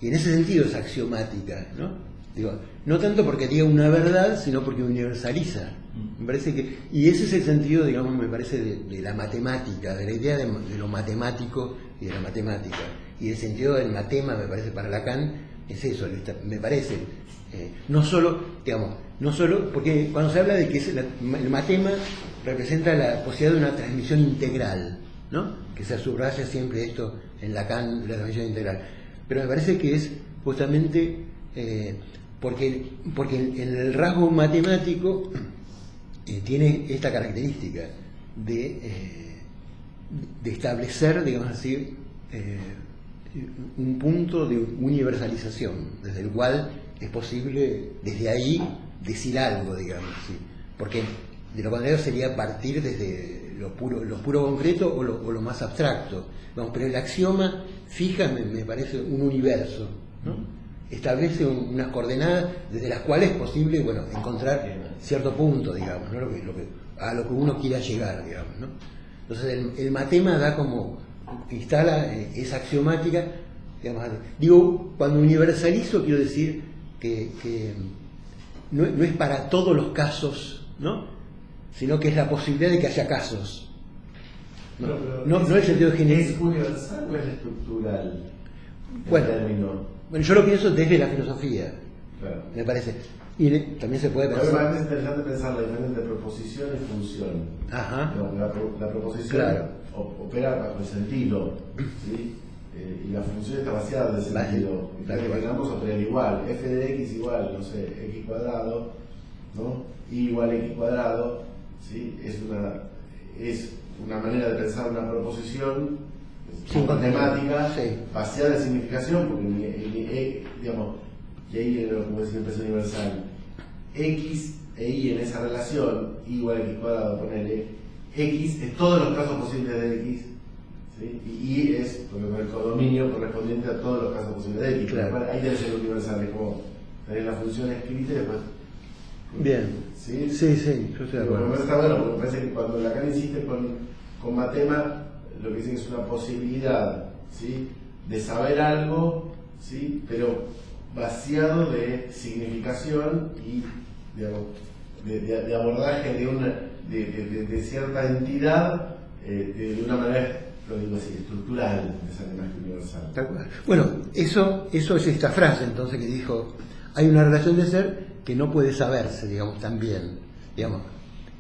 Y en ese sentido es axiomática, ¿no? Digo, no tanto porque diga una verdad, sino porque universaliza. Me parece que, y ese es el sentido, digamos, me parece, de la matemática, de la idea de lo matemático y de la matemática. Y el sentido del matema, me parece, para Lacan, es eso, me parece. No solo, porque cuando se habla de que el matema representa la posibilidad de una transmisión integral, ¿no? Que se subraya siempre esto en Lacan, la transmisión integral. Pero me parece que es justamente porque en el rasgo matemático tiene esta característica de establecer, digamos así, un punto de universalización, desde el cual es posible, desde ahí, decir algo, digamos así. Porque de lo contrario sería partir desde lo puro concreto o lo más abstracto. Vamos, pero el axioma fija, me parece, un universo, ¿no? Establece unas coordenadas desde las cuales es posible, bueno, encontrar cierto punto, digamos, ¿no? A lo que uno quiera llegar, digamos, ¿no? Entonces el matema da como, instala esa axiomática, digamos, digo, cuando universalizo quiero decir que no es para todos los casos, ¿no? Sino que es la posibilidad de que haya casos. No el sentido genérico. ¿Es universal o es estructural? Bueno, el término? yo lo pienso desde la filosofía, Claro. me parece. Y también se puede Pero pensar. es interesante pensar la diferencia entre proposición y función. Ajá. La proposición Claro. opera bajo el sentido, ¿sí? Y la función está vaciada del sentido. Vale. Que ambos operan igual. F de x igual, no sé, x cuadrado, ¿no? Y igual x cuadrado, ¿sí? Es una manera de pensar una proposición matemática, sí, vaciada de significación, porque digamos, y ahí como es siempre es universal, x e y en esa relación, y igual a x cuadrado, ponele, x es todos los casos posibles de x, ¿sí? Y y es el codominio correspondiente a todos los casos posibles de x. Claro. Ahí tenés el universal, es como tenés la función escrita y después. Bien. ¿Sí? Sí, yo estoy de acuerdo. Pero está bueno, porque me parece que cuando Lacan insiste con Matema, lo que dicen es una posibilidad, ¿sí? De saber algo, ¿sí? Pero vaciado de significación y, digamos, de abordaje de cierta entidad de una manera, lo digo así, estructural, de esa imagen universal. Tal cual. Bueno, eso es esta frase entonces que dijo, hay una relación de ser que no puede saberse, digamos, también, digamos,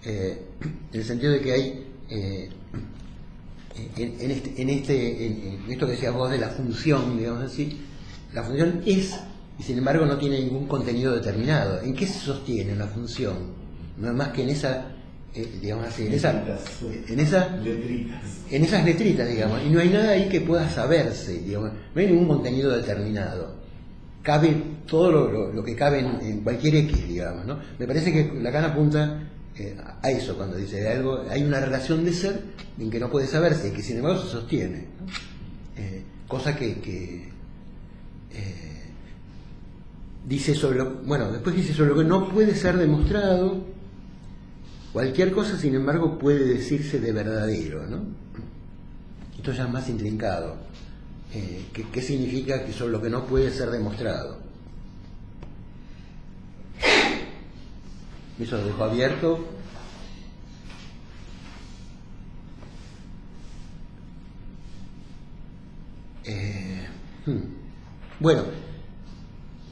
en el sentido de que hay en esto que decías vos de la función, digamos así, la función es, y sin embargo no tiene ningún contenido determinado. ¿En qué se sostiene una función? No es más que en esa, digamos así, en esas letritas, digamos, y no hay nada ahí que pueda saberse, digamos, no hay ningún contenido determinado. Cabe todo lo que cabe en cualquier X, digamos, ¿no? Me parece que Lacan apunta a eso cuando dice algo, hay una relación de ser en que no puede saberse y que sin embargo se sostiene, ¿no? Cosa que dice sobre después dice sobre lo que no puede ser demostrado, cualquier cosa sin embargo puede decirse de verdadero, ¿no? Esto ya es más intrincado. ¿Qué significa que sobre lo que no puede ser demostrado? Eso lo dejo abierto. Bueno,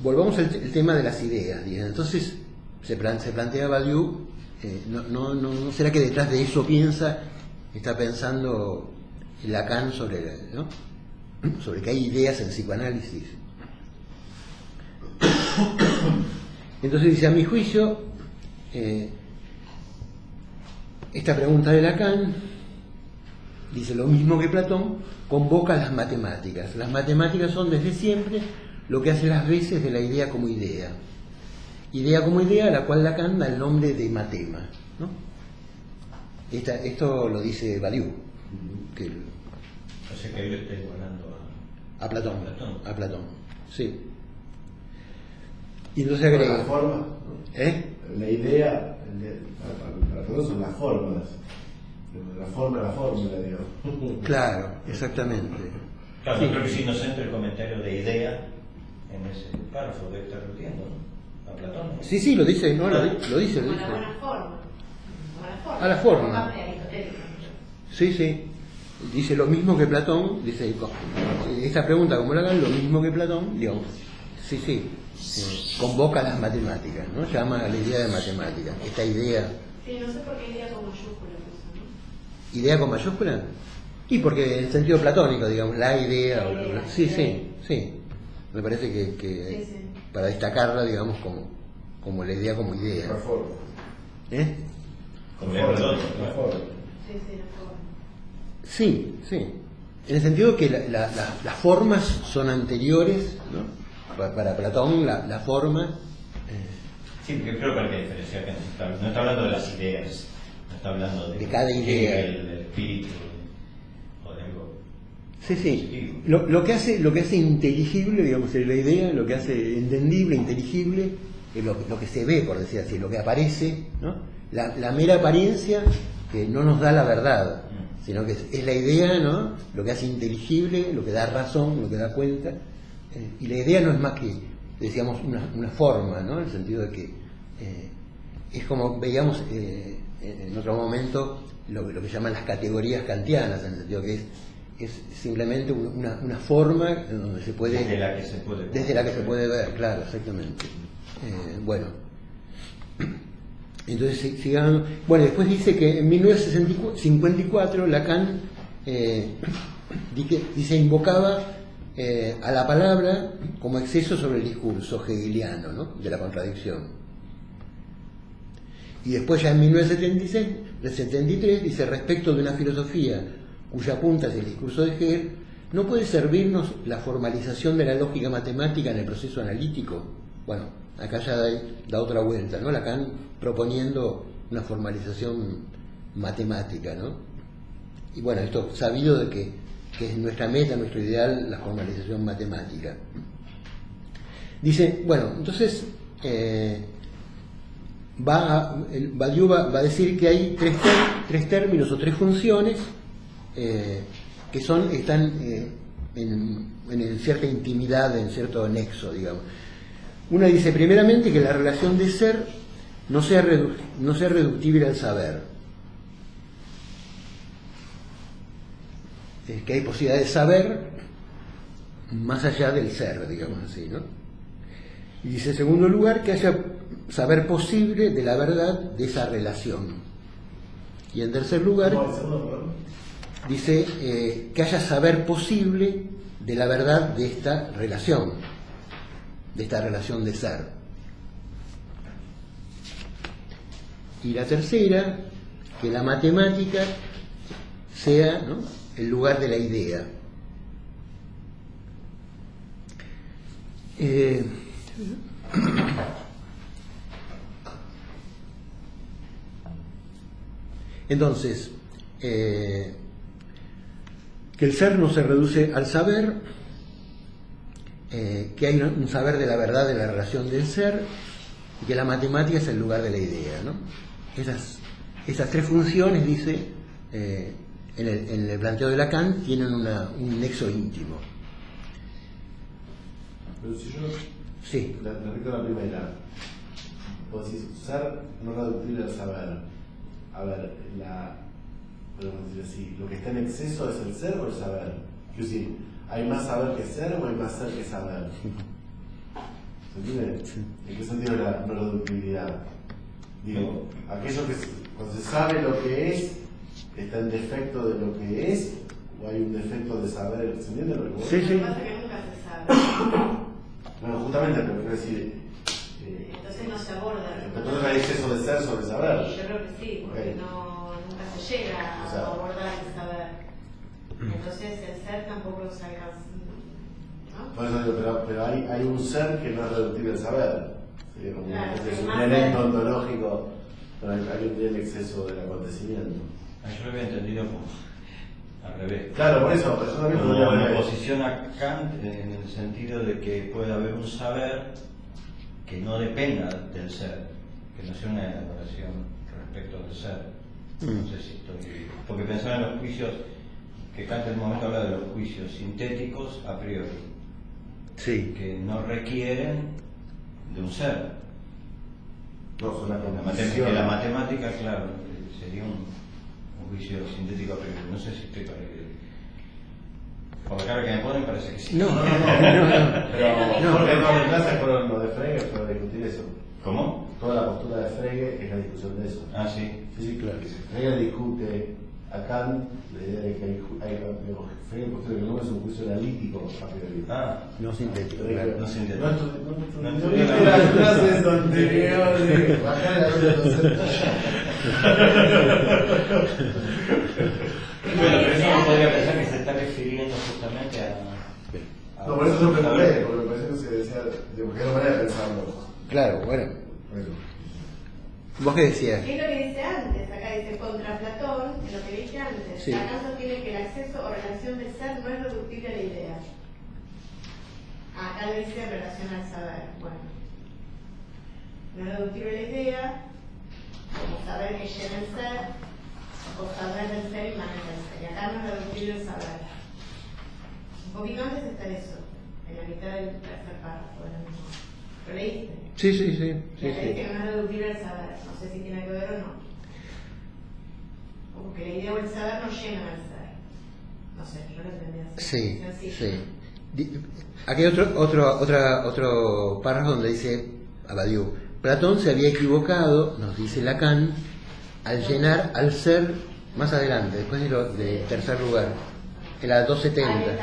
volvamos al tema de las ideas. Entonces se plantea Badiou, ¿no será que detrás de eso está pensando Lacan sobre que hay ideas en psicoanálisis? Entonces dice, a mi juicio, esta pregunta de Lacan, dice lo mismo que Platón, convoca a las matemáticas. Las matemáticas son desde siempre lo que hace las veces de la idea como idea. Idea como idea a la cual Lacan da el nombre de matema, ¿no? Esto lo dice Badiou, que O sea que ahí lo está igualando a Platón. A Platón, sí. Y entonces agrega. La forma, ¿no? La idea, para todos son las formas. La fórmula, digamos. Claro, exactamente. Claro, Sí. yo creo que si nos entra el comentario de idea en ese párrafo debe estar refiriendo, ¿no? A Platón. ¿no? Sí, lo dice, ¿no? Lo dice. Como la buena forma. A la forma. Aristotélica. Sí. Dice lo mismo que Platón, dice esta pregunta como Lacan, lo mismo que Platón, digamos, convoca a las matemáticas, ¿no? Llama a la idea de matemáticas, esta idea. Sí, no sé por qué idea con mayúscula puso, ¿no? ¿Idea con mayúscula? Y porque en sentido platónico, digamos, la idea. Sí. Me parece que Sí. para destacarla, digamos, como la idea como idea. La forma. Como le Platón, La forma. Sí, la forma. Sí. En el sentido que las formas son anteriores, ¿no? Para Platón, la forma. Sí, porque creo que hay que diferenciar que no está hablando de las ideas, no está hablando de cada idea. El espíritu o de algo. Sí. Lo que hace inteligible, digamos, la idea, lo que hace entendible, inteligible, es lo que se ve, por decir así, lo que aparece, ¿no? La mera apariencia que no nos da la verdad, sino que es la idea, ¿no? Lo que hace inteligible, lo que da razón, lo que da cuenta, y la idea no es más que, decíamos, una forma, ¿no? En el sentido de que es como veíamos en otro momento lo que llaman las categorías kantianas, en el sentido que es simplemente una forma en donde se puede... Desde la que se puede ver, claro, exactamente. Bueno, entonces sigamos. Bueno, después dice que en 1954 Lacan dice invocaba a la palabra como exceso sobre el discurso hegeliano, ¿no?, de la contradicción. Y después ya en 1973 dice: respecto de una filosofía cuya punta es el discurso de Hegel, ¿no puede servirnos la formalización de la lógica matemática en el proceso analítico? Bueno, acá ya da otra vuelta, ¿no? Lacan proponiendo una formalización matemática, ¿no? Y bueno, esto sabido de que es nuestra meta, nuestro ideal, la formalización matemática. Dice, bueno, entonces Badiou va a decir que hay tres términos o tres funciones que están en cierta intimidad, en cierto nexo, digamos. Una dice, primeramente, que la relación de ser no sea reductible al saber. Que hay posibilidad de saber más allá del ser, digamos así, ¿no? Y dice, en segundo lugar, que haya saber posible de la verdad de esa relación. Y en tercer lugar, dice que haya saber posible de la verdad de esta relación de ser. Y la tercera, que la matemática sea, ¿no?, el lugar de la idea. Entonces, que el ser no se reduce al saber, que hay un saber de la verdad de la relación del ser, y que la matemática es el lugar de la idea, ¿no? Esas tres funciones, dice, en el planteo de Lacan, tienen un nexo íntimo. Pero si yo, sí, respecto a la primera, vos decís, ser no reductible al saber. A ver, podemos decir así, ¿lo que está en exceso es el ser o el saber? Quiero decir, ¿hay más saber que ser o hay más ser que saber? ¿Se entiende? Sí. ¿En qué sentido la no reductibilidad? Digo, aquello que cuando se sabe lo que es, está en defecto de lo que es, o hay un defecto de saber. ¿Se entiende lo que vos? Sí, sí. Lo que pasa es que nunca se sabe. Bueno, justamente, pero quiero decir. Entonces no se aborda. Entonces hay exceso de ser sobre saber. Yo creo que sí, porque nunca se llega a abordar el saber. Entonces el ser tampoco se alcanza, ¿no? Por eso digo, pero hay un ser que no es reductible al saber. ¿Sí? Como Claro, es un más elemento ser. ontológico, pero hay un nivel de exceso del acontecimiento. Yo lo había entendido como al revés. Claro, por eso también Como podría una haber. oposición a Kant en el sentido de que puede haber un saber que no dependa del ser, que no sea una elaboración respecto del ser. No sé si estoy... Porque pensaba en los juicios, que Kant en un momento habla de los juicios sintéticos a priori, Sí. que no requieren de un ser. No, son las Que la matemática, claro, sería un juicio sintético a priori. No sé si estoy para... Por la cara que me ponen parece que sí. No. Pero No. porque todas las clases fueron lo de Frege, fue discutir eso. ¿Cómo? Toda la postura de Frege es la discusión de eso. Ah, sí. Sí, claro. Frege discute a Kant la idea de que Frege postula que no es un juicio analítico a priori. Ah, No sintético, Frege- claro. no sintético. No No viste estudié las la- clases anteriores. Bajar la nota de concepto. Bueno, pero eso no podría pensar que se está refiriendo justamente a No, por eso yo pregunté, porque me pareció que se decía de cualquier manera de pensarlo. Claro, bueno. Bueno. ¿Vos qué decías? Es lo que dice antes, acá dice contra Platón, en lo que dije antes. Sí. Lacan sostiene que el acceso o relación del ser no es reductible a la idea. Acá lo dice en relación al saber. Bueno, no es reductible a la idea, como saber que llena el ser, o saber del ser y maneja el ser. Y acá no es reductible el saber. Un poquito antes está eso, en la mitad del tercer párrafo. ¿Lo leíste? Sí. Que dice que no es deductible el saber. No sé si tiene que ver o no. Como que la idea o el saber no llenan al ser. No sé, yo lo entendí así. Sí. Aquí hay otro párrafo donde dice a Badiou: Platón se había equivocado, nos dice Lacan, al llenar al ser más adelante, después del tercer lugar, en la 270.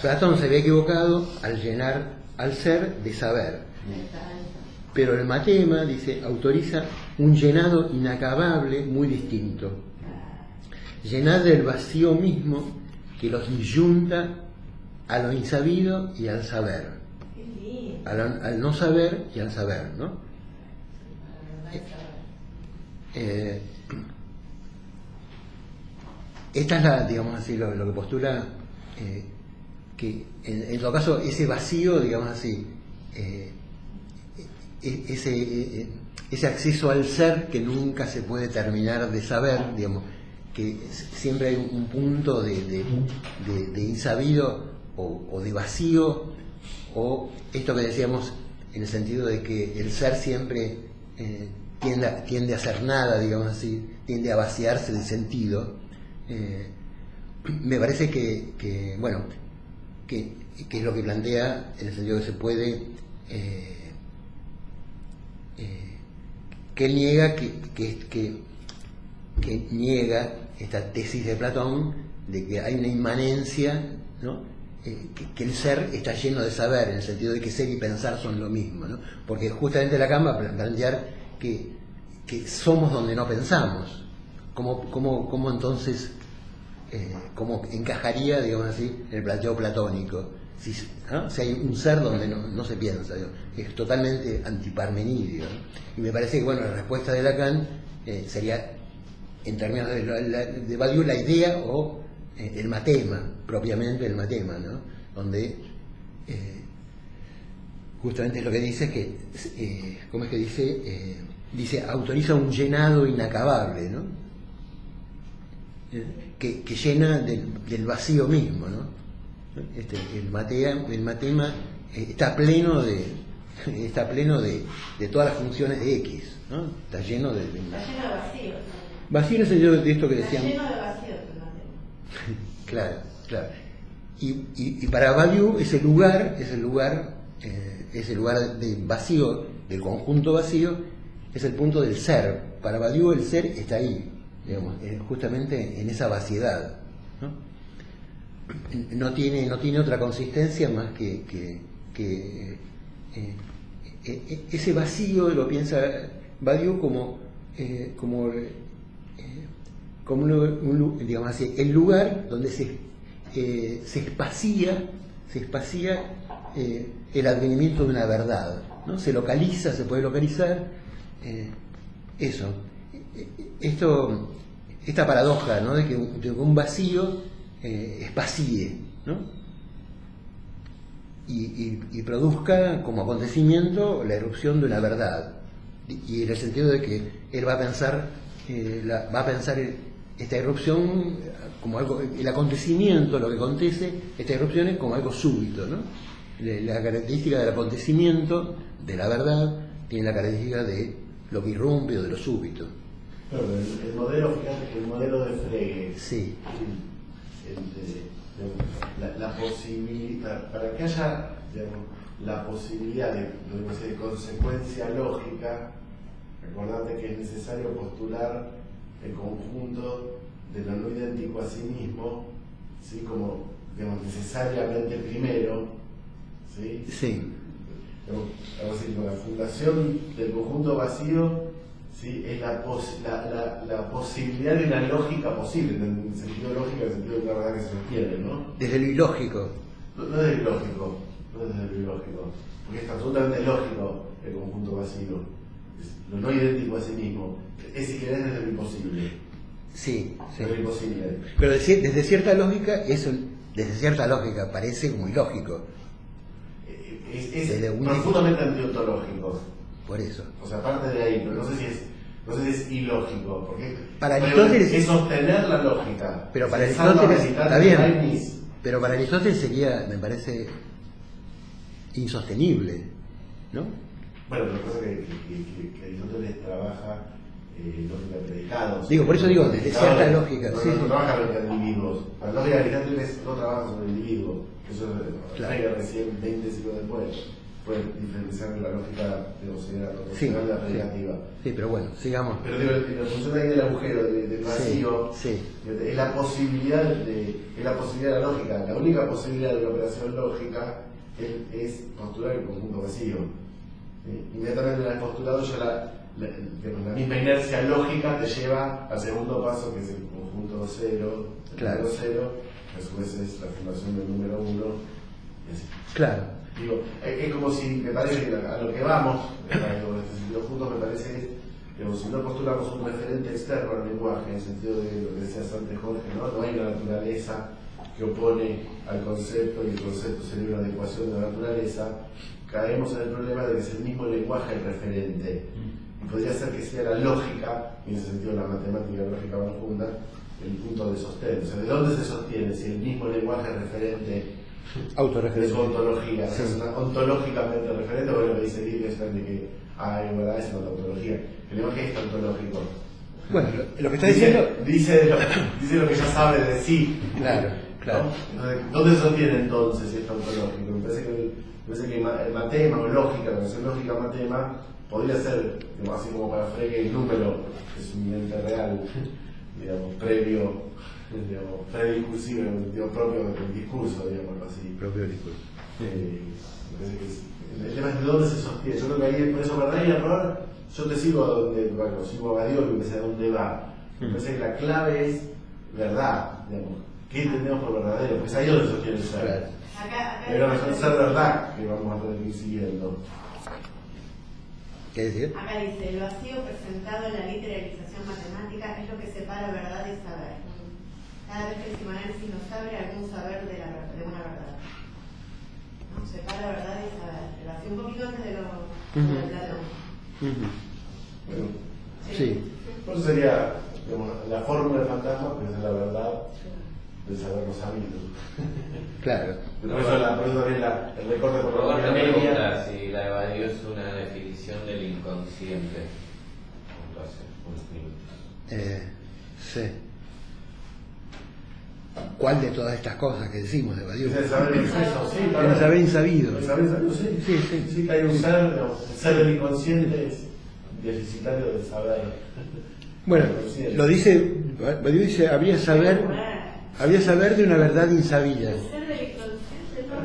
Platón se había equivocado al llenar al ser de saber. Pero el matema, dice, autoriza un llenado inacabable muy distinto. Llenar del vacío mismo que los inyunta a lo insabido y al saber. Al no saber y al saber, ¿no? Esta es la, digamos así, lo que postula que en todo caso ese vacío, digamos así, ese acceso al ser que nunca se puede terminar de saber, digamos, que siempre hay un punto de insabido o de vacío, o esto que decíamos en el sentido de que el ser siempre tiende a ser nada, digamos así, tiende a vaciarse de sentido. Me parece que bueno, que es lo que plantea, en el sentido que se puede, que él niega que niega esta tesis de Platón de que hay una inmanencia, ¿no? Que el ser está lleno de saber, en el sentido de que ser y pensar son lo mismo, ¿no? Porque justamente Lacan va a plantear que somos donde no pensamos. ¿Cómo entonces, cómo encajaría, digamos así, el planteo platónico? Si hay un ser donde no se piensa, digo, es totalmente antiparmenidio, ¿no? Y me parece que, bueno, la respuesta de Lacan sería, en términos de Badiou, la idea o el matema, propiamente el matema, ¿no? Donde justamente lo que dice es que, ¿cómo es que dice? Dice, autoriza un llenado inacabable, ¿no? Que llena del vacío mismo, ¿no? El matema está pleno de todas las funciones de X, ¿no? Está lleno de vacío. Vacío en el sentido de esto que decíamos. Está lleno de vacío el matema. Claro. Y para Badiou ese lugar de vacío, del conjunto vacío, es el punto del ser. Para Badiou el ser está ahí, digamos, justamente en esa vaciedad, ¿no? No tiene otra consistencia más que ese vacío lo piensa Badiou como digamos así, el lugar donde se espacía el advenimiento de una verdad, ¿no? Se localiza, se puede localizar eso. Esta paradoja, ¿no? de que un vacío espacíe, ¿no? y produzca como acontecimiento la erupción de una verdad, y en el sentido de que él va a pensar esta erupción como algo, el acontecimiento, lo que acontece, esta erupción es como algo súbito, ¿no? La característica del acontecimiento de la verdad tiene la característica de lo que irrumpe o de lo súbito. Pero el modelo, fíjate que el modelo de Frege, sí, la posibilidad, para que haya, digamos, la posibilidad de consecuencia lógica, recordate que es necesario postular el conjunto de lo no idéntico a sí mismo, ¿sí? Como, digamos, necesariamente primero, ¿sí? Sí. La fundación del conjunto vacío, ¿sí? Es la posibilidad de una lógica posible, en el sentido lógico, en el sentido de la verdad que se requiere, ¿no? Desde lo ilógico. No desde lo ilógico, porque es absolutamente lógico el conjunto vacío, lo no idéntico a sí mismo, es si querés desde lo imposible. Sí. Desde lo imposible. Pero desde cierta lógica, parece muy ilógico. Es profundamente antiontológico. Por eso. O sea, aparte de ahí, pero no sé si es ilógico, porque para Aristóteles es sostener la lógica. Pero para Aristóteles está bien. Pero para Aristóteles sería, me parece, insostenible, ¿no? Bueno, lo que pasa es que Aristóteles trabaja lógica de predicados. Digo, por eso digo, desde cierta lógica. No, Sí. no trabaja lógica de individuos. La lógica de Aristóteles no trabaja sobre el individuo. Eso es Claro. recién 20 siglos después. Puede diferenciar la lógica Sí, de la predicativa. Sí, pero bueno, sigamos. Pero digo, la función ahí del agujero, del vacío, Sí, es la posibilidad de la lógica. La única posibilidad de una operación lógica es postular el conjunto vacío. ¿Sí? Inmediatamente en el postulado ya la misma inercia lógica te lleva al segundo paso, que es el conjunto cero, el Claro. número cero, que a su vez es la afirmación del número uno. Y así. claro. Digo, es como si, me parece que a lo que vamos, en este sentido juntos, me parece que digamos, si no postulamos un referente externo al lenguaje, en el sentido de lo que decías antes, Jorge, no hay una naturaleza que opone al concepto y el concepto sería una adecuación de la naturaleza, caemos en el problema de que es el mismo lenguaje el referente. Y podría ser que sea la lógica, y en ese sentido la matemática y la lógica profunda, el punto de sostén. O sea, ¿de dónde se sostiene? Si el mismo lenguaje referente Autorreferente. de su ontología, Sí. es una ontológicamente referente, bueno, lo que dice Wittgenstein de que hay verdad es una ontología. El lenguaje es ontológico. Bueno, lo que está diciendo. Dice lo que ya sabe de sí. Claro, claro. ¿No? Entonces, ¿dónde se sostiene entonces esto ontológico? Me parece que el matema o lógica, la versión lógica matema, podría ser, digamos, así como para Frege, el número, que es un ente real, digamos, previo. Prediscursivo, en el sentido propio del discurso, digamos así. Propio discurso. Me parece que el tema es de dónde se sostiene. Yo creo que ahí, por eso, verdad y error, yo te sigo a donde, bueno, sigo a Badiou, que sé a dónde va. Me parece que la clave es verdad, digamos. ¿Qué entendemos por verdadero? Pues ahí es donde se sostiene el ser. Claro. Acá Pero es el ser verdad que vamos a tener que ir siguiendo. ¿Qué decir? Acá dice, el vacío presentado en la literalización matemática es lo que separa verdad de saber. Cada vez que el psicoanálisis nos abre algún saber de una verdad. ¿No? Separa verdad y saber. El vacío un poquito antes de lo de Platón. Bueno, Sí. por eso sería, digamos, la fórmula del fantasma, que es la verdad del saber no sabido. Claro. Por eso también el recorte por Roberto la media. pregunta si la de Badiou es una definición del inconsciente. Punto hace unos minutos. Sí. ¿Cuál de todas estas cosas que decimos de Badiou? Es el saber en exceso, sí, claro. El saber insabido. El saber insabido, sí. Sí. Sí, hay un ser, digamos, el ser del inconsciente es deficitario del saber. Bueno, Inconsciente. lo dice, Badiou dice, habría saber de una verdad insabida. El ser del inconsciente, no.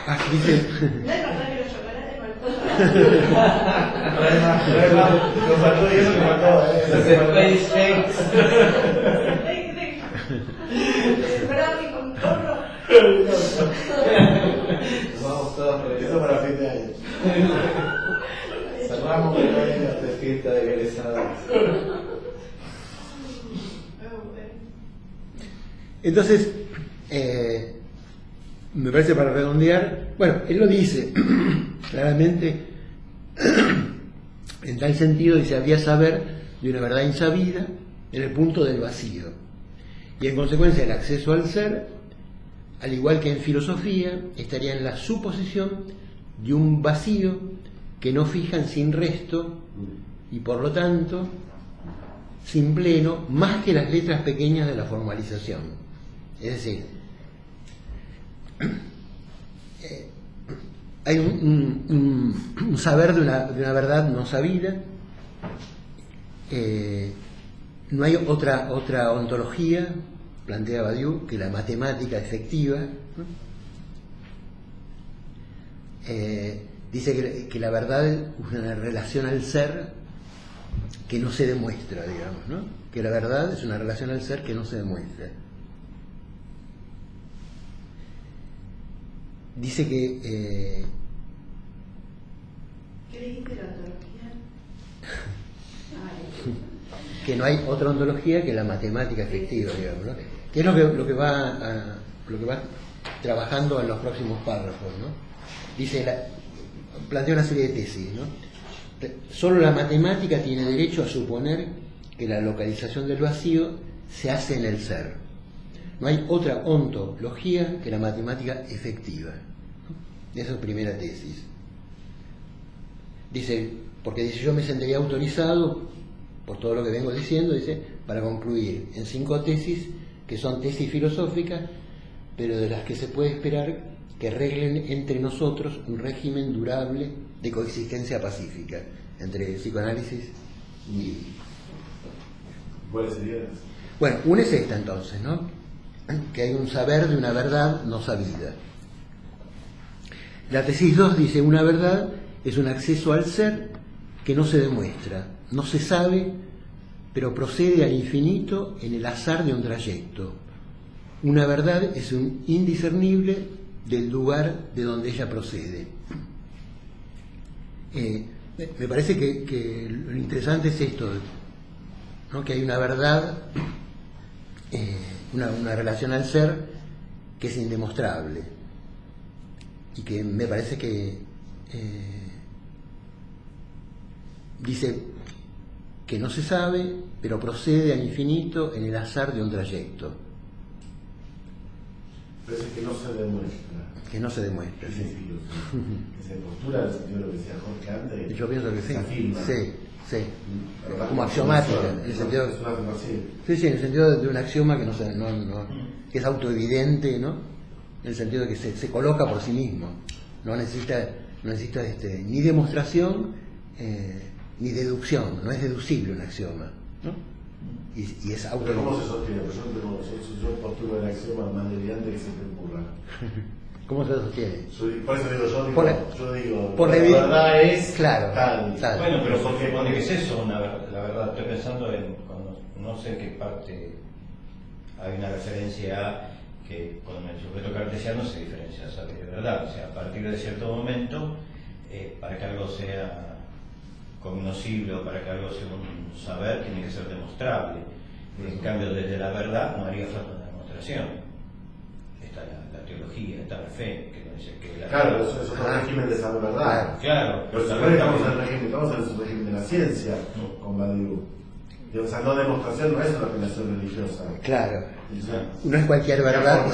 Ah, dice, No es verdad que los chocolates con el Nos faltó y eso que faltó, Los space shakes. Brownie con porro. Vamos todos por Eso eso. para fin de año. Cerramos con De fiesta de egresados. entonces, me parece para redondear, bueno, él lo dice claramente, en tal sentido dice, habría saber de una verdad insabida en el punto del vacío. Y en consecuencia el acceso al ser, al igual que en filosofía, estaría en la suposición de un vacío que no fijan sin resto y por lo tanto sin pleno más que las letras pequeñas de la formalización. Es decir, hay un saber de una verdad no sabida, no hay otra ontología, plantea Badiou, que la matemática efectiva, ¿no? Dice que la verdad es una relación al ser que no se demuestra, digamos, ¿no? Que la verdad es una relación al ser que no se demuestra. Dice que ¿Qué le dijiste la ontología? que no hay otra ontología que la matemática efectiva, digamos, ¿no? Que es lo que va trabajando en los próximos párrafos, ¿no? Dice, plantea una serie de tesis, ¿no? Solo la matemática tiene derecho a suponer que la localización del vacío se hace en el ser. No hay otra ontología que la matemática efectiva. Esa es primera tesis. Dice, porque dice, yo me sentiría autorizado, por todo lo que vengo diciendo, dice, para concluir en 5 tesis, que son tesis filosóficas, pero de las que se puede esperar que arreglen entre nosotros un régimen durable de coexistencia pacífica entre el psicoanálisis y... ¿Cuáles serían? Bueno, una es esta entonces, ¿no? Que hay un saber de una verdad no sabida. La tesis 2 dice, una verdad es un acceso al ser que no se demuestra, no se sabe, pero procede al infinito en el azar de un trayecto. Una verdad es un indiscernible del lugar de donde ella procede. Me parece que lo interesante es esto, ¿no? Que hay una verdad, una relación al ser que es indemostrable y que me parece que dice que no se sabe, pero procede al infinito en el azar de un trayecto. Parece que no se demuestra. Que no se demuestra, sí. Que se postula en el sentido de lo que decía Jorge antes. Yo pienso que sí. Se afirma. Sí. Como axiomática, en el sentido, es una afirmación. sí, en el sentido de un axioma que que es autoevidente, ¿no? En el sentido de que se coloca por sí mismo, no necesita ni demostración ni deducción, no es deducible un axioma, ¿no? Y es Pero autoevidente. ¿cómo se sostiene? Pues yo postulo el axioma más delirante que se te ocurra. ¿Cómo se sostiene? Por eso digo, yo digo, por la verdad es claro, tal. Bueno, pero porque supone que es eso, la verdad, estoy pensando en, no sé en qué parte hay una referencia a que con el sujeto cartesiano se diferencia saber de verdad, o sea, a partir de cierto momento, para que algo sea cognoscible o para que algo sea un saber, tiene que ser demostrable. En cambio, desde la verdad no haría falta una demostración. Está la teología, está la fe, que no dice que la... Claro, eso es otro régimen de saber verdad. Claro. Pero también estamos en el régimen de la ciencia con Badiou. O sea, no demostración no es una afirmación religiosa. Claro. No es cualquier verdad.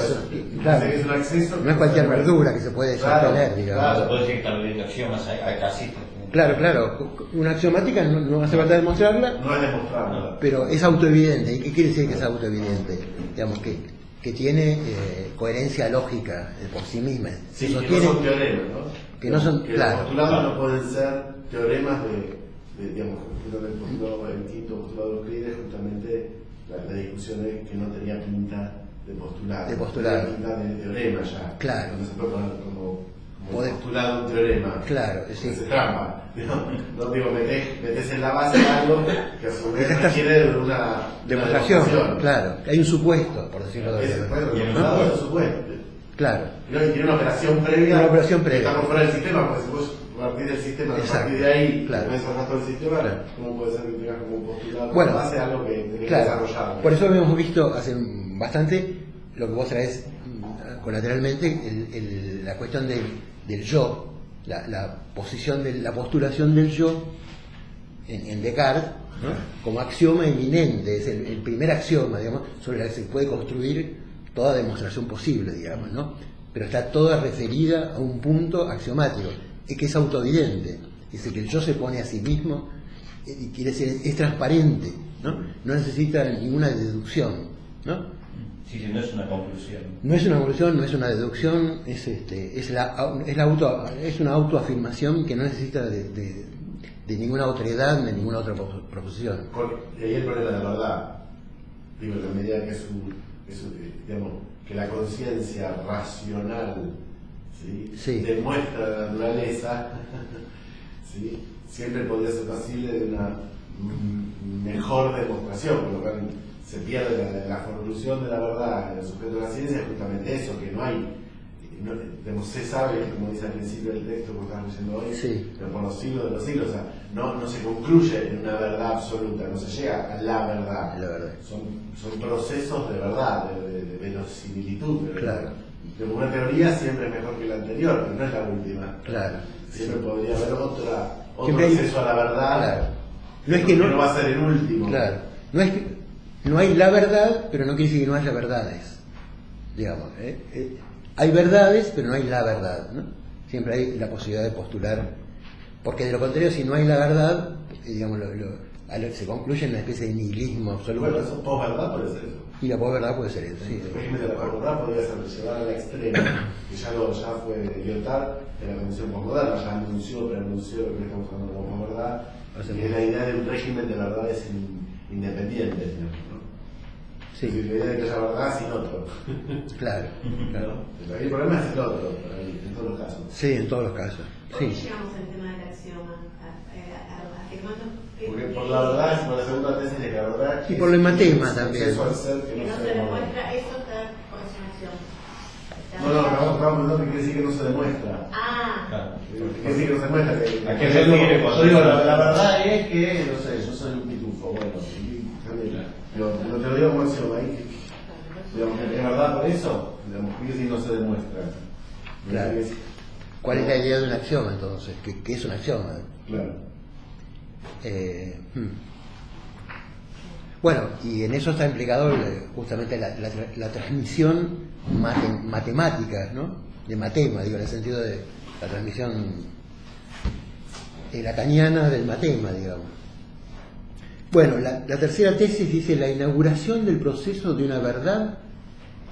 Claro. Es un acceso. No es cualquier verdura que se puede sostener, digamos. Claro, puede decir que está leyendo axiomas casi. Claro. Una axiomática no hace falta demostrarla. No es demostrable. Pero es autoevidente. ¿Y qué quiere decir que es autoevidente? Digamos que tiene coherencia lógica por sí misma. Sí, que no son teoremas, ¿no? Que no son, que claro. los postulados no pueden ser teoremas digamos, el quinto postulado de Euclides, justamente la discusión es que no tenía pinta de postulado. Tenía pinta de teorema ya. Claro. No se puede poner como postulado un teorema. Claro, sí. Es trampa. No digo, metes en la base algo que a su vez requiere una demostración. Claro, hay un supuesto, por decirlo de alguna manera. Y el postulado es un supuesto. Claro. Tiene una operación previa. Una operación previa. Estamos fuera del sistema, porque si vos partir del sistema, a partir de ahí, claro. ves el resto del sistema, claro. ¿Cómo puede ser que tengas como un postulado? Bueno, hace algo que tenés claro, que desarrollar. Por eso habíamos visto hace bastante lo que vos traes colateralmente, la cuestión del yo, la postulación del yo en Descartes, ¿no? Como axioma eminente, es el primer axioma, digamos, sobre el que se puede construir toda demostración posible, digamos, ¿no? Pero está toda referida a un punto axiomático, es que es autoevidente, es que el yo se pone a sí mismo y quiere decir, es transparente, ¿no? No necesita ninguna deducción, ¿no? Sí, no es una conclusión. No es una conclusión, no es una deducción, es una autoafirmación que no necesita de ninguna otra edad, de ninguna otra proposición. Y ahí el problema de la verdad, digo, en la medida que digamos, que la conciencia racional, ¿sí? Sí. Demuestra la naturaleza, ¿sí? Siempre podría ser posible de una mejor demostración, por lo cual se pierde la conclusión de la verdad en el sujeto de la ciencia, es justamente eso, que no hay, se sabe, como dice al principio del texto que estamos leyendo hoy, sí. pero por los siglos de los siglos, o sea, no se concluye en una verdad absoluta, no se llega a la verdad. La verdad. Son procesos de verdad, de verosimilitud. Claro. Pero una teoría siempre es mejor que la anterior, pero no es la última. Claro. Siempre podría haber otro siempre acceso a la verdad. Claro. No es que no va a ser el último. Claro. No hay la verdad, pero no quiere decir que no haya verdades. Digamos, hay verdades, pero no hay la verdad, ¿no? siempre hay la posibilidad de postular, porque de lo contrario, si no hay la verdad, digamos, se concluye en una especie de nihilismo absoluto. Bueno, eso posverdad puede ser eso. Y la posverdad puede ser eso, sí. El régimen de la posverdad podría ser llevar al extremo, que ya fue Lyotard en la Convención Postmoderna, ya preanunció lo que estamos hablando como posverdad, que es la idea de un régimen de verdades independientes, ¿no? Sí. Es decir, la idea de que haya verdad sin otro. Claro, claro. ¿No? El problema es el otro, en todos los casos. Sí, en todos los casos. ¿Por qué Sí. llegamos al tema del axioma? Afirmando Porque por la verdad, por la segunda tesis de la verdad. Y por el matema también. Eso al ser que que no no se se demuestra. demuestra, eso está por su axioma. No, estamos preguntando qué quiere decir que no se demuestra. Ah, Claro. ¿Qué quiere decir que no se demuestra? ¿A qué se refiere cuando Yo digo, digo la verdad es que, no sé, yo soy un pitufo, bueno, pero te lo digo como axioma, ahí, digamos, ¿es verdad por eso? Digamos, ¿qué quiere decir no se demuestra? Claro. ¿Cuál es la idea de un axioma entonces? ¿Qué es un axioma? Claro. Bueno, y en eso está implicado justamente la transmisión matemática, ¿no? De matema, digo, en el sentido de la transmisión lacaniana del matema, digamos. Bueno, la tercera tesis dice: la inauguración del proceso de una verdad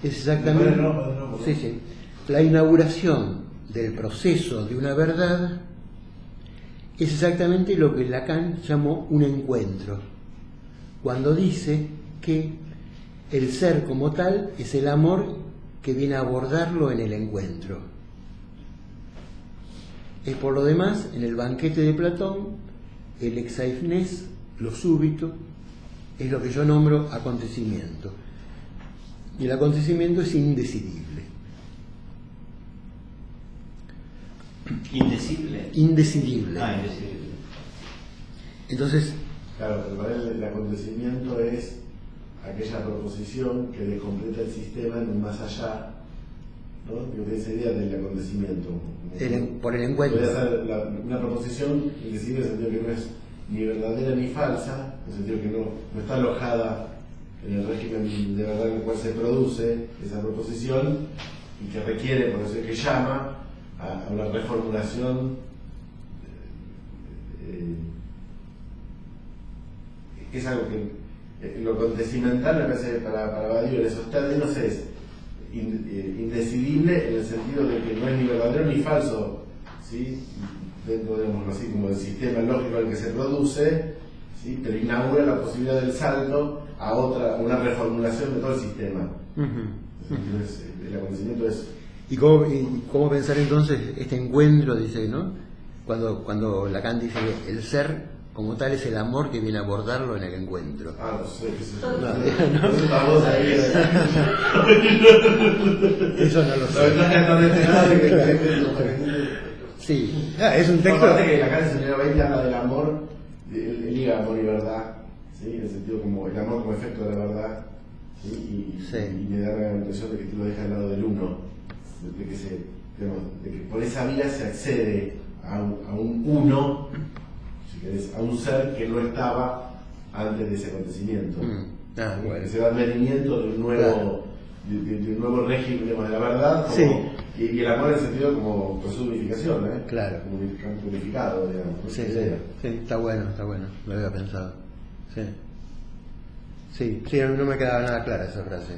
es exactamente... No. Sí, sí. La inauguración del proceso de una verdad es exactamente lo que Lacan llamó un encuentro, cuando dice que el ser como tal es el amor que viene a abordarlo en el encuentro. Es por lo demás, en el banquete de Platón, el exaifnés, lo súbito, es lo que yo nombro acontecimiento. Y el acontecimiento es indecidible. Indecible. Indecidible. Indecible. Entonces, Claro, pero para él el acontecimiento es aquella proposición que descompleta el sistema en un más allá, ¿no? Que tiene esa idea del acontecimiento. por el encuentro. Puede ser una proposición indecible en el sentido que no es ni verdadera ni falsa, en el sentido que no está alojada en el régimen de verdad en el cual se produce esa proposición y que requiere, por eso es que llama a una reformulación. Es algo que lo acontecimental me parece para Badiou en esos términos es indecidible en el sentido de que no es ni verdadero ni falso, ¿sí? Dentro, digamos así, como el sistema lógico al que se produce, ¿sí? Pero inaugura la posibilidad del salto a una reformulación de todo el sistema. Entonces, el acontecimiento es... ¿Y cómo pensar entonces este encuentro, dice, ¿no? Cuando Lacan dice que el ser como tal es el amor que viene a abordarlo en el encuentro. no sé, qué sé yo. No. Estamos ahí. Eso no lo La sé. ventaja no es nada de que Sí, es un texto... Aparte que la Kant en el 20 habla del amor, él liga amor y verdad, ¿sí? En el sentido como el amor como efecto de la verdad, ¿sí? Y me da la impresión de que tú lo dejas al lado del uno, de que por esa vía se accede a un uno, si querés, a un ser que no estaba antes de ese acontecimiento. Bueno. Se da advenimiento de un nuevo... Claro. De un nuevo régimen, digamos, de la verdad, como, Sí. y el amor en el sentido como personificación, Claro. como unificado, digamos. ¿no? Sí, está bueno, lo había pensado. Sí, no me quedaba nada clara esa frase.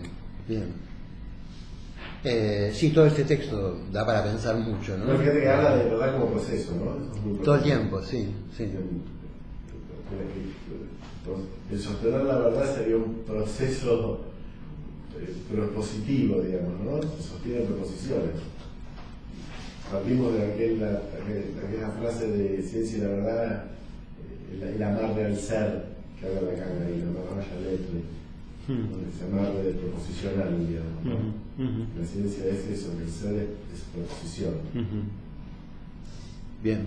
Bien. Sí, todo este texto da para pensar mucho, ¿no? Pero fíjate que habla de verdad como proceso, ¿no? Eso es muy Todo el proceso. tiempo, sí. El sostener la verdad sería un proceso propositivo, digamos, ¿no? Se sostiene proposiciones. Partimos de aquella frase de ciencia y la verdad, el amarre al ser, que habla la Lacan ahí, la amarre al letre, ese amarre de proposicional, digamos, ¿no? La ciencia es eso, que el ser es proposición. Bien.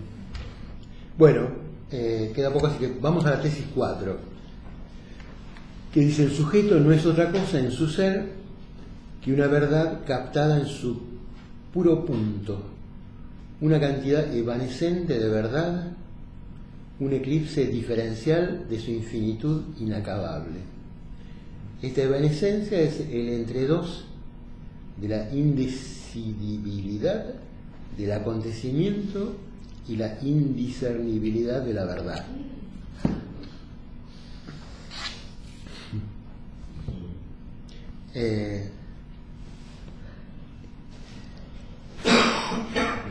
Bueno, queda poco, así que vamos a la tesis 4. Que dice: el sujeto no es otra cosa en su ser que una verdad captada en su puro punto, una cantidad evanescente de verdad, un eclipse diferencial de su infinitud inacabable. Esta evanescencia es el entre dos de la indecidibilidad del acontecimiento y la indiscernibilidad de la verdad.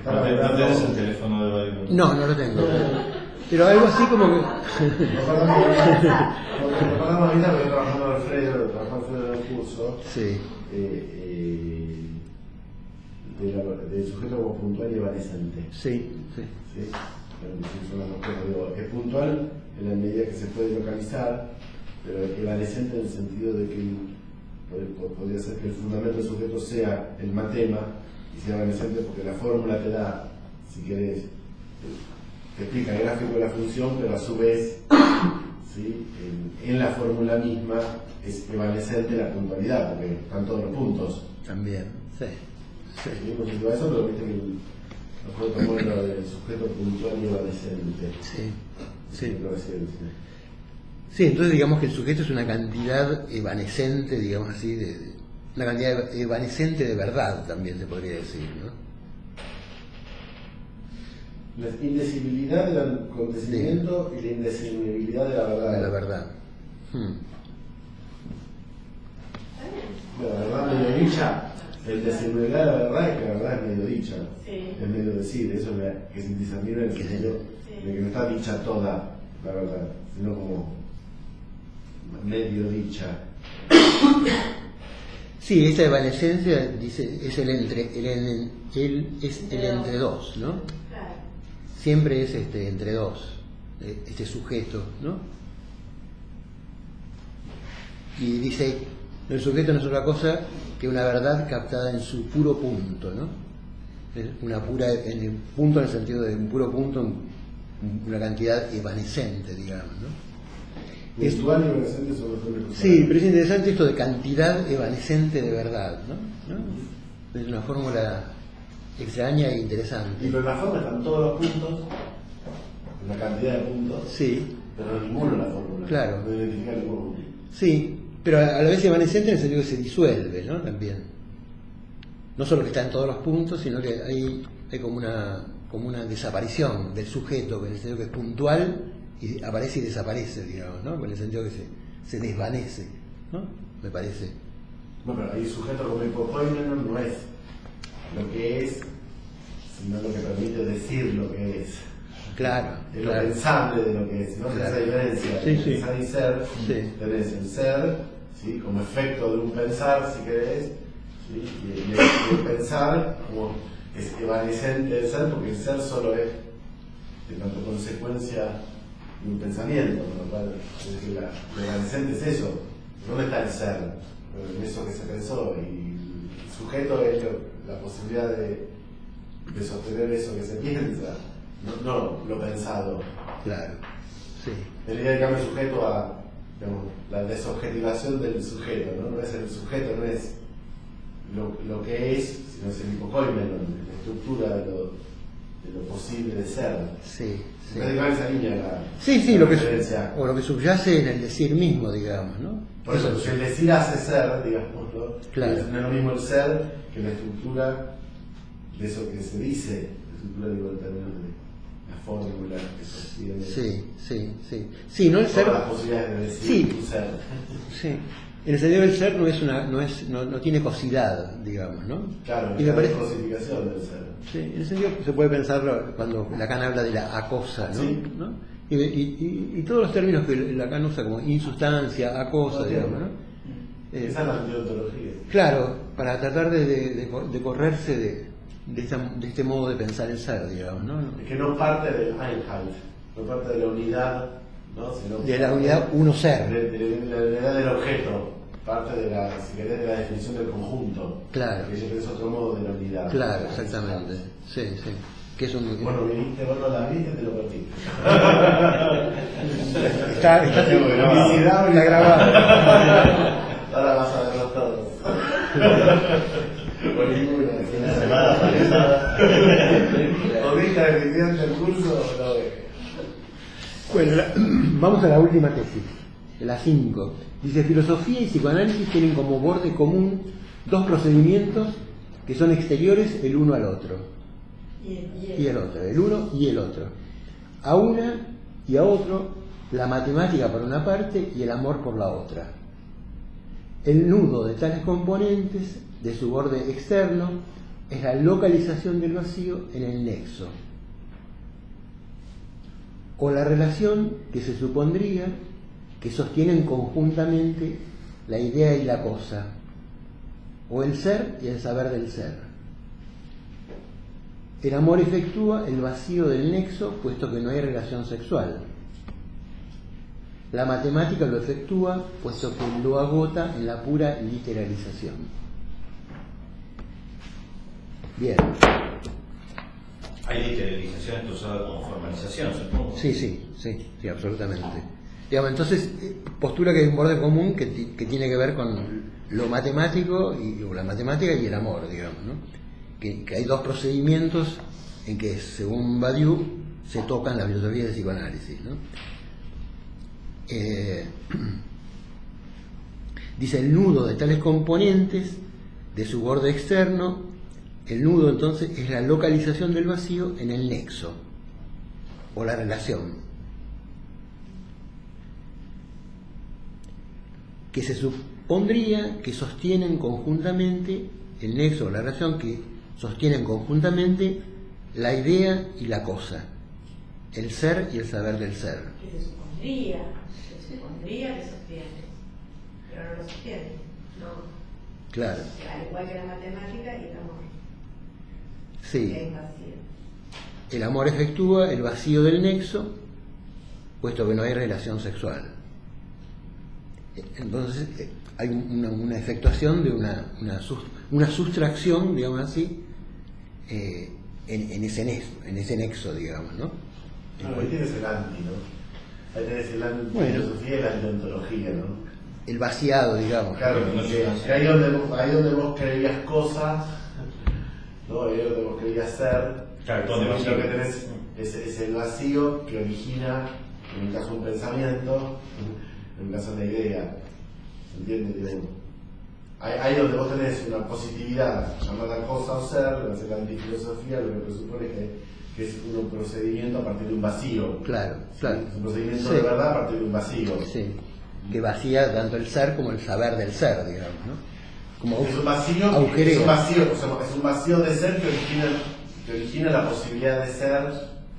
No tenés el teléfono de Bayreuth. No lo tengo. Pero algo así como que... Lo pasamos ahorita porque trabajando Alfredo en el curso. Sí, del sujeto como puntual y evanescente. sí. ¿Sí? Son las dos cosas. Digo, es puntual en la medida que se puede localizar, pero evanescente en el sentido de que podría ser que el fundamento del sujeto sea el matema y sea evanescente porque la fórmula te da, si querés, te explica el gráfico de la función, pero a su vez, ¿sí? en la fórmula misma es evanescente la puntualidad, porque están todos los puntos. También, sí. Sí, no sé si va a eso, pero viste que nosotros tomamos lo del sujeto puntual y evanescente. Sí, sí. Lo decía, sí. Sí, entonces digamos que el sujeto es una cantidad evanescente, digamos así, una cantidad evanescente de verdad, también se podría decir, ¿no? La indecibilidad del acontecimiento y la indecibilidad de la verdad. De la verdad. La verdad medio dicha, la indecibilidad de la verdad es que la verdad es medio dicha. Sí. Es medio decir, eso es que es indiscernible en el sentido de que no está dicha toda la verdad, sino como medio dicha. Sí, esta evanescencia dice es el entre dos, ¿no? Claro. Siempre es entre dos, este sujeto, ¿no? Y dice, el sujeto no es otra cosa que una verdad captada en su puro punto, ¿no? Una pura, en el punto en el sentido de un puro punto, una cantidad evanescente, digamos, ¿no? Puntual y evanescente son los dos. Sí, pero es interesante esto de cantidad evanescente de verdad, ¿no? Es una fórmula extraña e interesante. Y pero en la fórmula están todos los puntos, la cantidad de puntos, Sí, pero ninguno en la fórmula. Claro. No identifica ningún punto. sí, pero a la vez evanescente en el sentido que se disuelve, ¿no? También. No solo que está en todos los puntos, sino que hay como una desaparición del sujeto, en el sentido que es puntual y aparece y desaparece, digamos, ¿no? En el sentido que se desvanece, ¿no? Me parece. No, pero ahí sujeto como hipopoimenon no es lo que es, sino lo que permite decir lo que es. Claro, Es claro. lo pensable de lo que es, ¿no? Claro. Esa diferencia. Sí, sí. Pensar y ser, Sí. tenés el ser, ¿sí? Como efecto de un pensar, si querés, ¿sí? Y el pensar como es evanescente del ser, porque el ser solo es de tanto consecuencia de un pensamiento, con lo cual es decir, lo evanescente es eso. ¿Dónde está el ser? En eso que se pensó, y el sujeto es la posibilidad de sostener eso que se piensa, no lo pensado. Claro, sí. El día de cambio sujeto a, digamos, la desobjetivación del sujeto, ¿no? No es el sujeto, no es lo que es, sino es el hipocoimenon, la estructura de lo posible de ser. Sí, sí. Esa línea la Sí, la lo que, referencia. o lo que subyace en el decir mismo, digamos, ¿no? Por eso, el decir hace ser, digamos, ¿no? Claro. No es lo mismo el ser que la estructura de eso que se dice, la estructura digo en términos de la fórmula que sostiene Sí, sí, sí. Sí, no el ser. todas las posibilidades de decir Sí. tu ser. Sí. En el sentido del ser no tiene cosidad, digamos, ¿no? Claro, Y me la parece. cosificación del ser. Sí, en el sentido que se puede pensarlo cuando Lacan habla de la acosa, ¿no? Sí. ¿No? Y todos los términos que Lacan usa como insustancia, acosa, No, digamos, ¿no? Esa es la antiontología. Claro, para tratar de correrse de este modo de pensar el ser, digamos, ¿no? Es que no parte del Einheit, no parte de la unidad, ¿no? Sino De la unidad uno ser. de la unidad del objeto, parte de la, si querés, de la definición del conjunto. Claro. Que es otro modo de la unidad. Claro, exactamente. Sí, sí. Que es un. Bueno, viniste, vos no la viste, te lo perdiste. Está Publicidad la grabada. Ahora vas a verlos todos. Por ninguna. La semana pasada. ¿O viste la definición del curso o no ves? Bueno, vamos a la última tesis, la 5. Dice, filosofía y psicoanálisis tienen como borde común dos procedimientos que son exteriores el uno al otro. y el otro, el uno y el otro. A una y a otro, la matemática por una parte y el amor por la otra. El nudo de tales componentes de su borde externo es la localización del vacío en el nexo, o la relación que se supondría que sostienen conjuntamente la idea y la cosa, o el ser y el saber del ser. El amor efectúa el vacío del nexo, puesto que no hay relación sexual. La matemática lo efectúa, puesto que lo agota en la pura literalización. Bien. Hay literalización usada como formalización, supongo. Sí, absolutamente. Digamos, entonces, postula que hay un borde común que tiene que ver con lo matemático, o la matemática y el amor, digamos, ¿no? Que hay dos procedimientos en que, según Badiou, se tocan la filosofía del psicoanálisis, ¿no? Dice el nudo de tales componentes de su borde externo. El nudo entonces es la localización del vacío en el nexo, o la relación, que se supondría que sostienen conjuntamente, el nexo o la relación que sostienen conjuntamente la idea y la cosa, el ser y el saber del ser. Que se supondría que sostiene, pero no lo sostiene, no. Claro. Al igual que la matemática y el amor. Sí. Que es vacío. El amor efectúa el vacío del nexo, puesto que no hay relación sexual. Entonces hay una efectuación de una sustracción, digamos así, en ese nexo, digamos, ¿no? Ahí tienes el anti, ¿no? Ahí tenés el anti-filosofía y la anti-ontología, ¿no? El vaciado, digamos. Claro, que ahí donde vos creías cosas, ¿no? Ahí donde vos creías ser, claro, lo que tenés es el vacío que origina, en un caso un pensamiento, en un caso una idea. ¿Entiendes? Ahí donde vos tenés una positividad llamada cosa o ser, la antifilosofía lo que presupone que es un procedimiento a partir de un vacío. Claro. Es un procedimiento de verdad a partir de un vacío. Sí, que vacía tanto el ser como el saber del ser, digamos, ¿no? Como es un vacío, agujerea. Es un vacío de ser que origina la posibilidad de ser,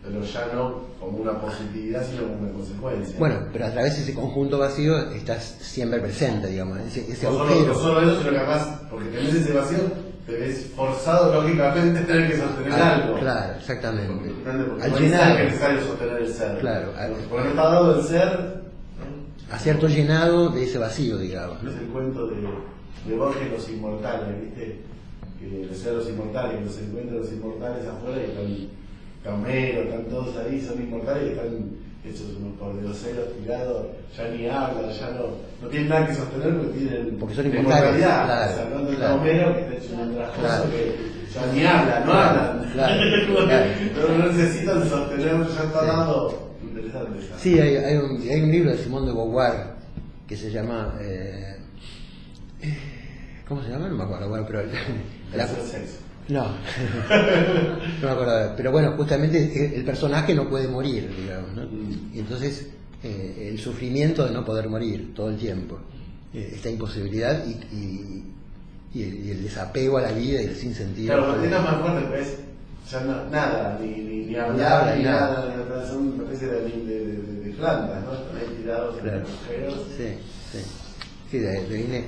pero ya no como una positividad, sino como una consecuencia. Bueno, pero a través de ese conjunto vacío estás siempre presente, digamos, ese no agujero. Solo eso, sino que además, porque tenés ese vacío, te ves forzado lógicamente a tener que sostener algo. Claro, exactamente. Porque Al no llenar, es necesario sostener el ser. Claro, porque no está dado el ser. a cierto llenado de ese vacío, digamos, ¿no? Es el cuento de Borges, los inmortales, ¿viste? Que los seres inmortales, que los encuentran los inmortales afuera y están Camero, están todos ahí, son inmortales y están hechos unos pordioseros tirados, ya ni hablan, ya no tienen nada que sostener porque son inmortales, claro, o sea, no está claro. Homero, que está hecho un andrajoso, Claro. que ya ni hablan, no hablan. Claro. Pero no necesitan sostener, ya está dado. Interesante. Sí, hay un libro de Simone de Beauvoir que se llama ¿cómo se llama? No me acuerdo, bueno, pero Sexo. no me acuerdo, pero bueno, justamente el personaje no puede morir, digamos, ¿no? Y entonces el sufrimiento de no poder morir todo el tiempo, esta imposibilidad y el desapego a la vida y el sinsentido. Claro, cuando tengas más fuerte, pues ya nada, ni hablar, ni nada, son una especie de plantas, ¿no? Están ahí tirados en los agujeros. Sí,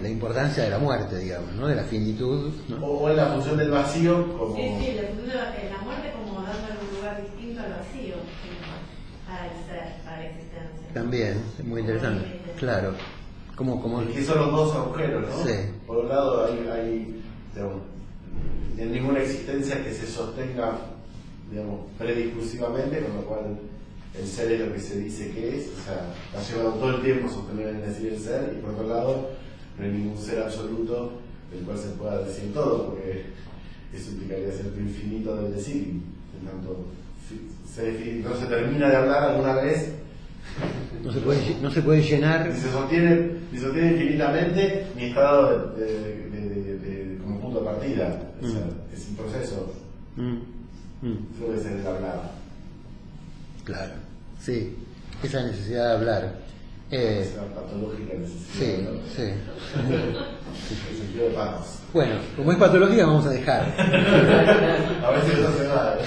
la importancia de la muerte, digamos, ¿no? De la finitud, ¿no? O en la función del vacío como... Sí, la función de la muerte como dándole un lugar distinto al vacío, para el ser, para la existencia. También, es muy interesante, claro. Como que son los dos agujeros, ¿no? Sí. Por un lado hay digamos, en ninguna existencia que se sostenga, digamos, prediscursivamente, con lo cual el ser es lo que se dice que es, o sea, ha llevado todo el tiempo sostener en decir el ser, y por otro lado, no hay ningún ser absoluto del cual se pueda decir todo, porque eso implicaría ser infinito del decir, en tanto no se termina de hablar alguna vez, no se puede llenar, ni se sostiene infinitamente, ni está dado como punto de partida, o sea, es un proceso. Creo que se les hablaba. Claro, sí, esa necesidad de hablar. Esa patológica necesidad. Sí, ¿no? sí. El sentido de patos. Bueno, como es patológica vamos a dejar. A veces no se va.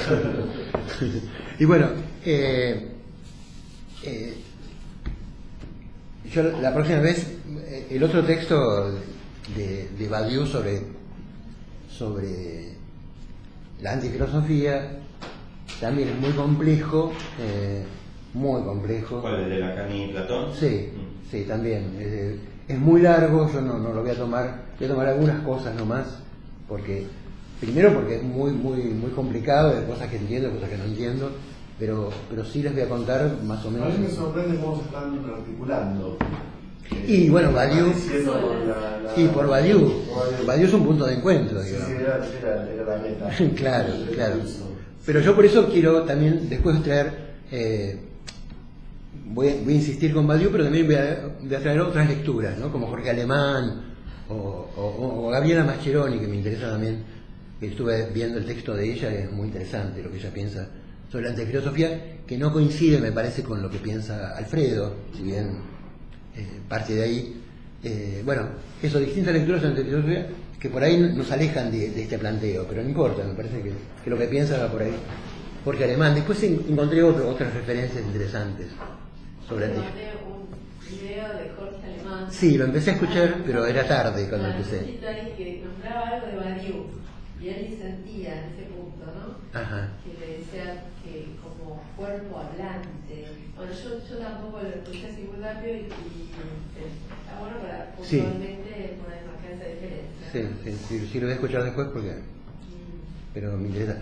Y bueno, yo la próxima vez, el otro texto de Badiou sobre la antifilosofía también es muy complejo, muy complejo. ¿Cuál, el de Lacan y Platón? Sí, sí, también. Es muy largo, yo no lo voy a tomar, voy a tomar algunas cosas nomás, primero porque es muy complicado, hay cosas que entiendo, cosas que no entiendo, pero sí les voy a contar más o A menos. mí me sorprende cómo se están articulando. Y bueno, Badiou, y por Badiou, Badiou. Badiou es un punto de encuentro, Sí, digamos. sí, era la meta. Claro, claro. Pero yo por eso quiero también después traer, voy a insistir con Badiou, pero también voy a traer otras lecturas, ¿no? Como Jorge Alemán o Gabriela Mascheroni, que me interesa también, que estuve viendo el texto de ella, es muy interesante lo que ella piensa sobre la antifilosofía, que no coincide, me parece, con lo que piensa Alfredo, si bien parte de ahí. Bueno, eso, distintas lecturas de la antifilosofía que por ahí nos alejan de este planteo, pero no importa, me parece que lo que piensa va por ahí. Jorge Alemán. Después encontré otras referencias interesantes sobre el disco. Un video de Jorge Alemán. Sí, lo empecé a escuchar, pero era tarde cuando empecé. Ahí que nombraba algo de Badiou, y él sentía en ese punto, ¿no? Ajá. Que le decía que como cuerpo hablante. Bueno, yo tampoco lo escuché así muy rápido y está bueno para Sí. puntualmente poner marcar esa diferencia. Sí, lo voy a escuchar después porque... pero me interesa.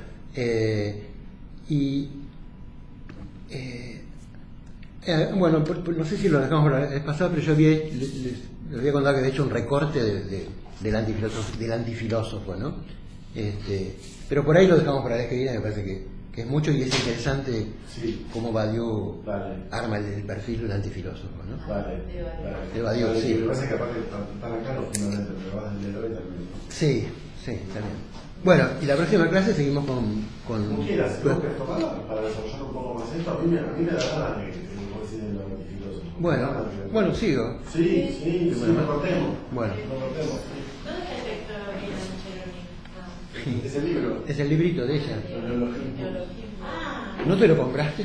Bueno, no sé si lo dejamos por la vez pasada, pero yo les voy a contar que había hecho un recorte del antifilósofo, ¿no? Pero por ahí lo dejamos para la vez que viene, me parece que es mucho y es interesante cómo Badiou arma el perfil del antifilósofo, ¿no? Vale. De Badiou, sí. Lo que pasa es que aparte están acá los fundamentos, pero vas del héroe también. Sí, también. Bueno, y la próxima clase seguimos con Como quieras, si vos querés tomarla para desarrollar un poco más esto, a mí me da ganas de que coinciden los antifilósofos. Bueno, sigo. Sí, no cortemos. Bueno. No cortemos. ¿Dónde está el texto de Gabriela Mascheroni? Es el libro. Es el librito de ella. El neologismo. Ah, ¿No te lo compraste?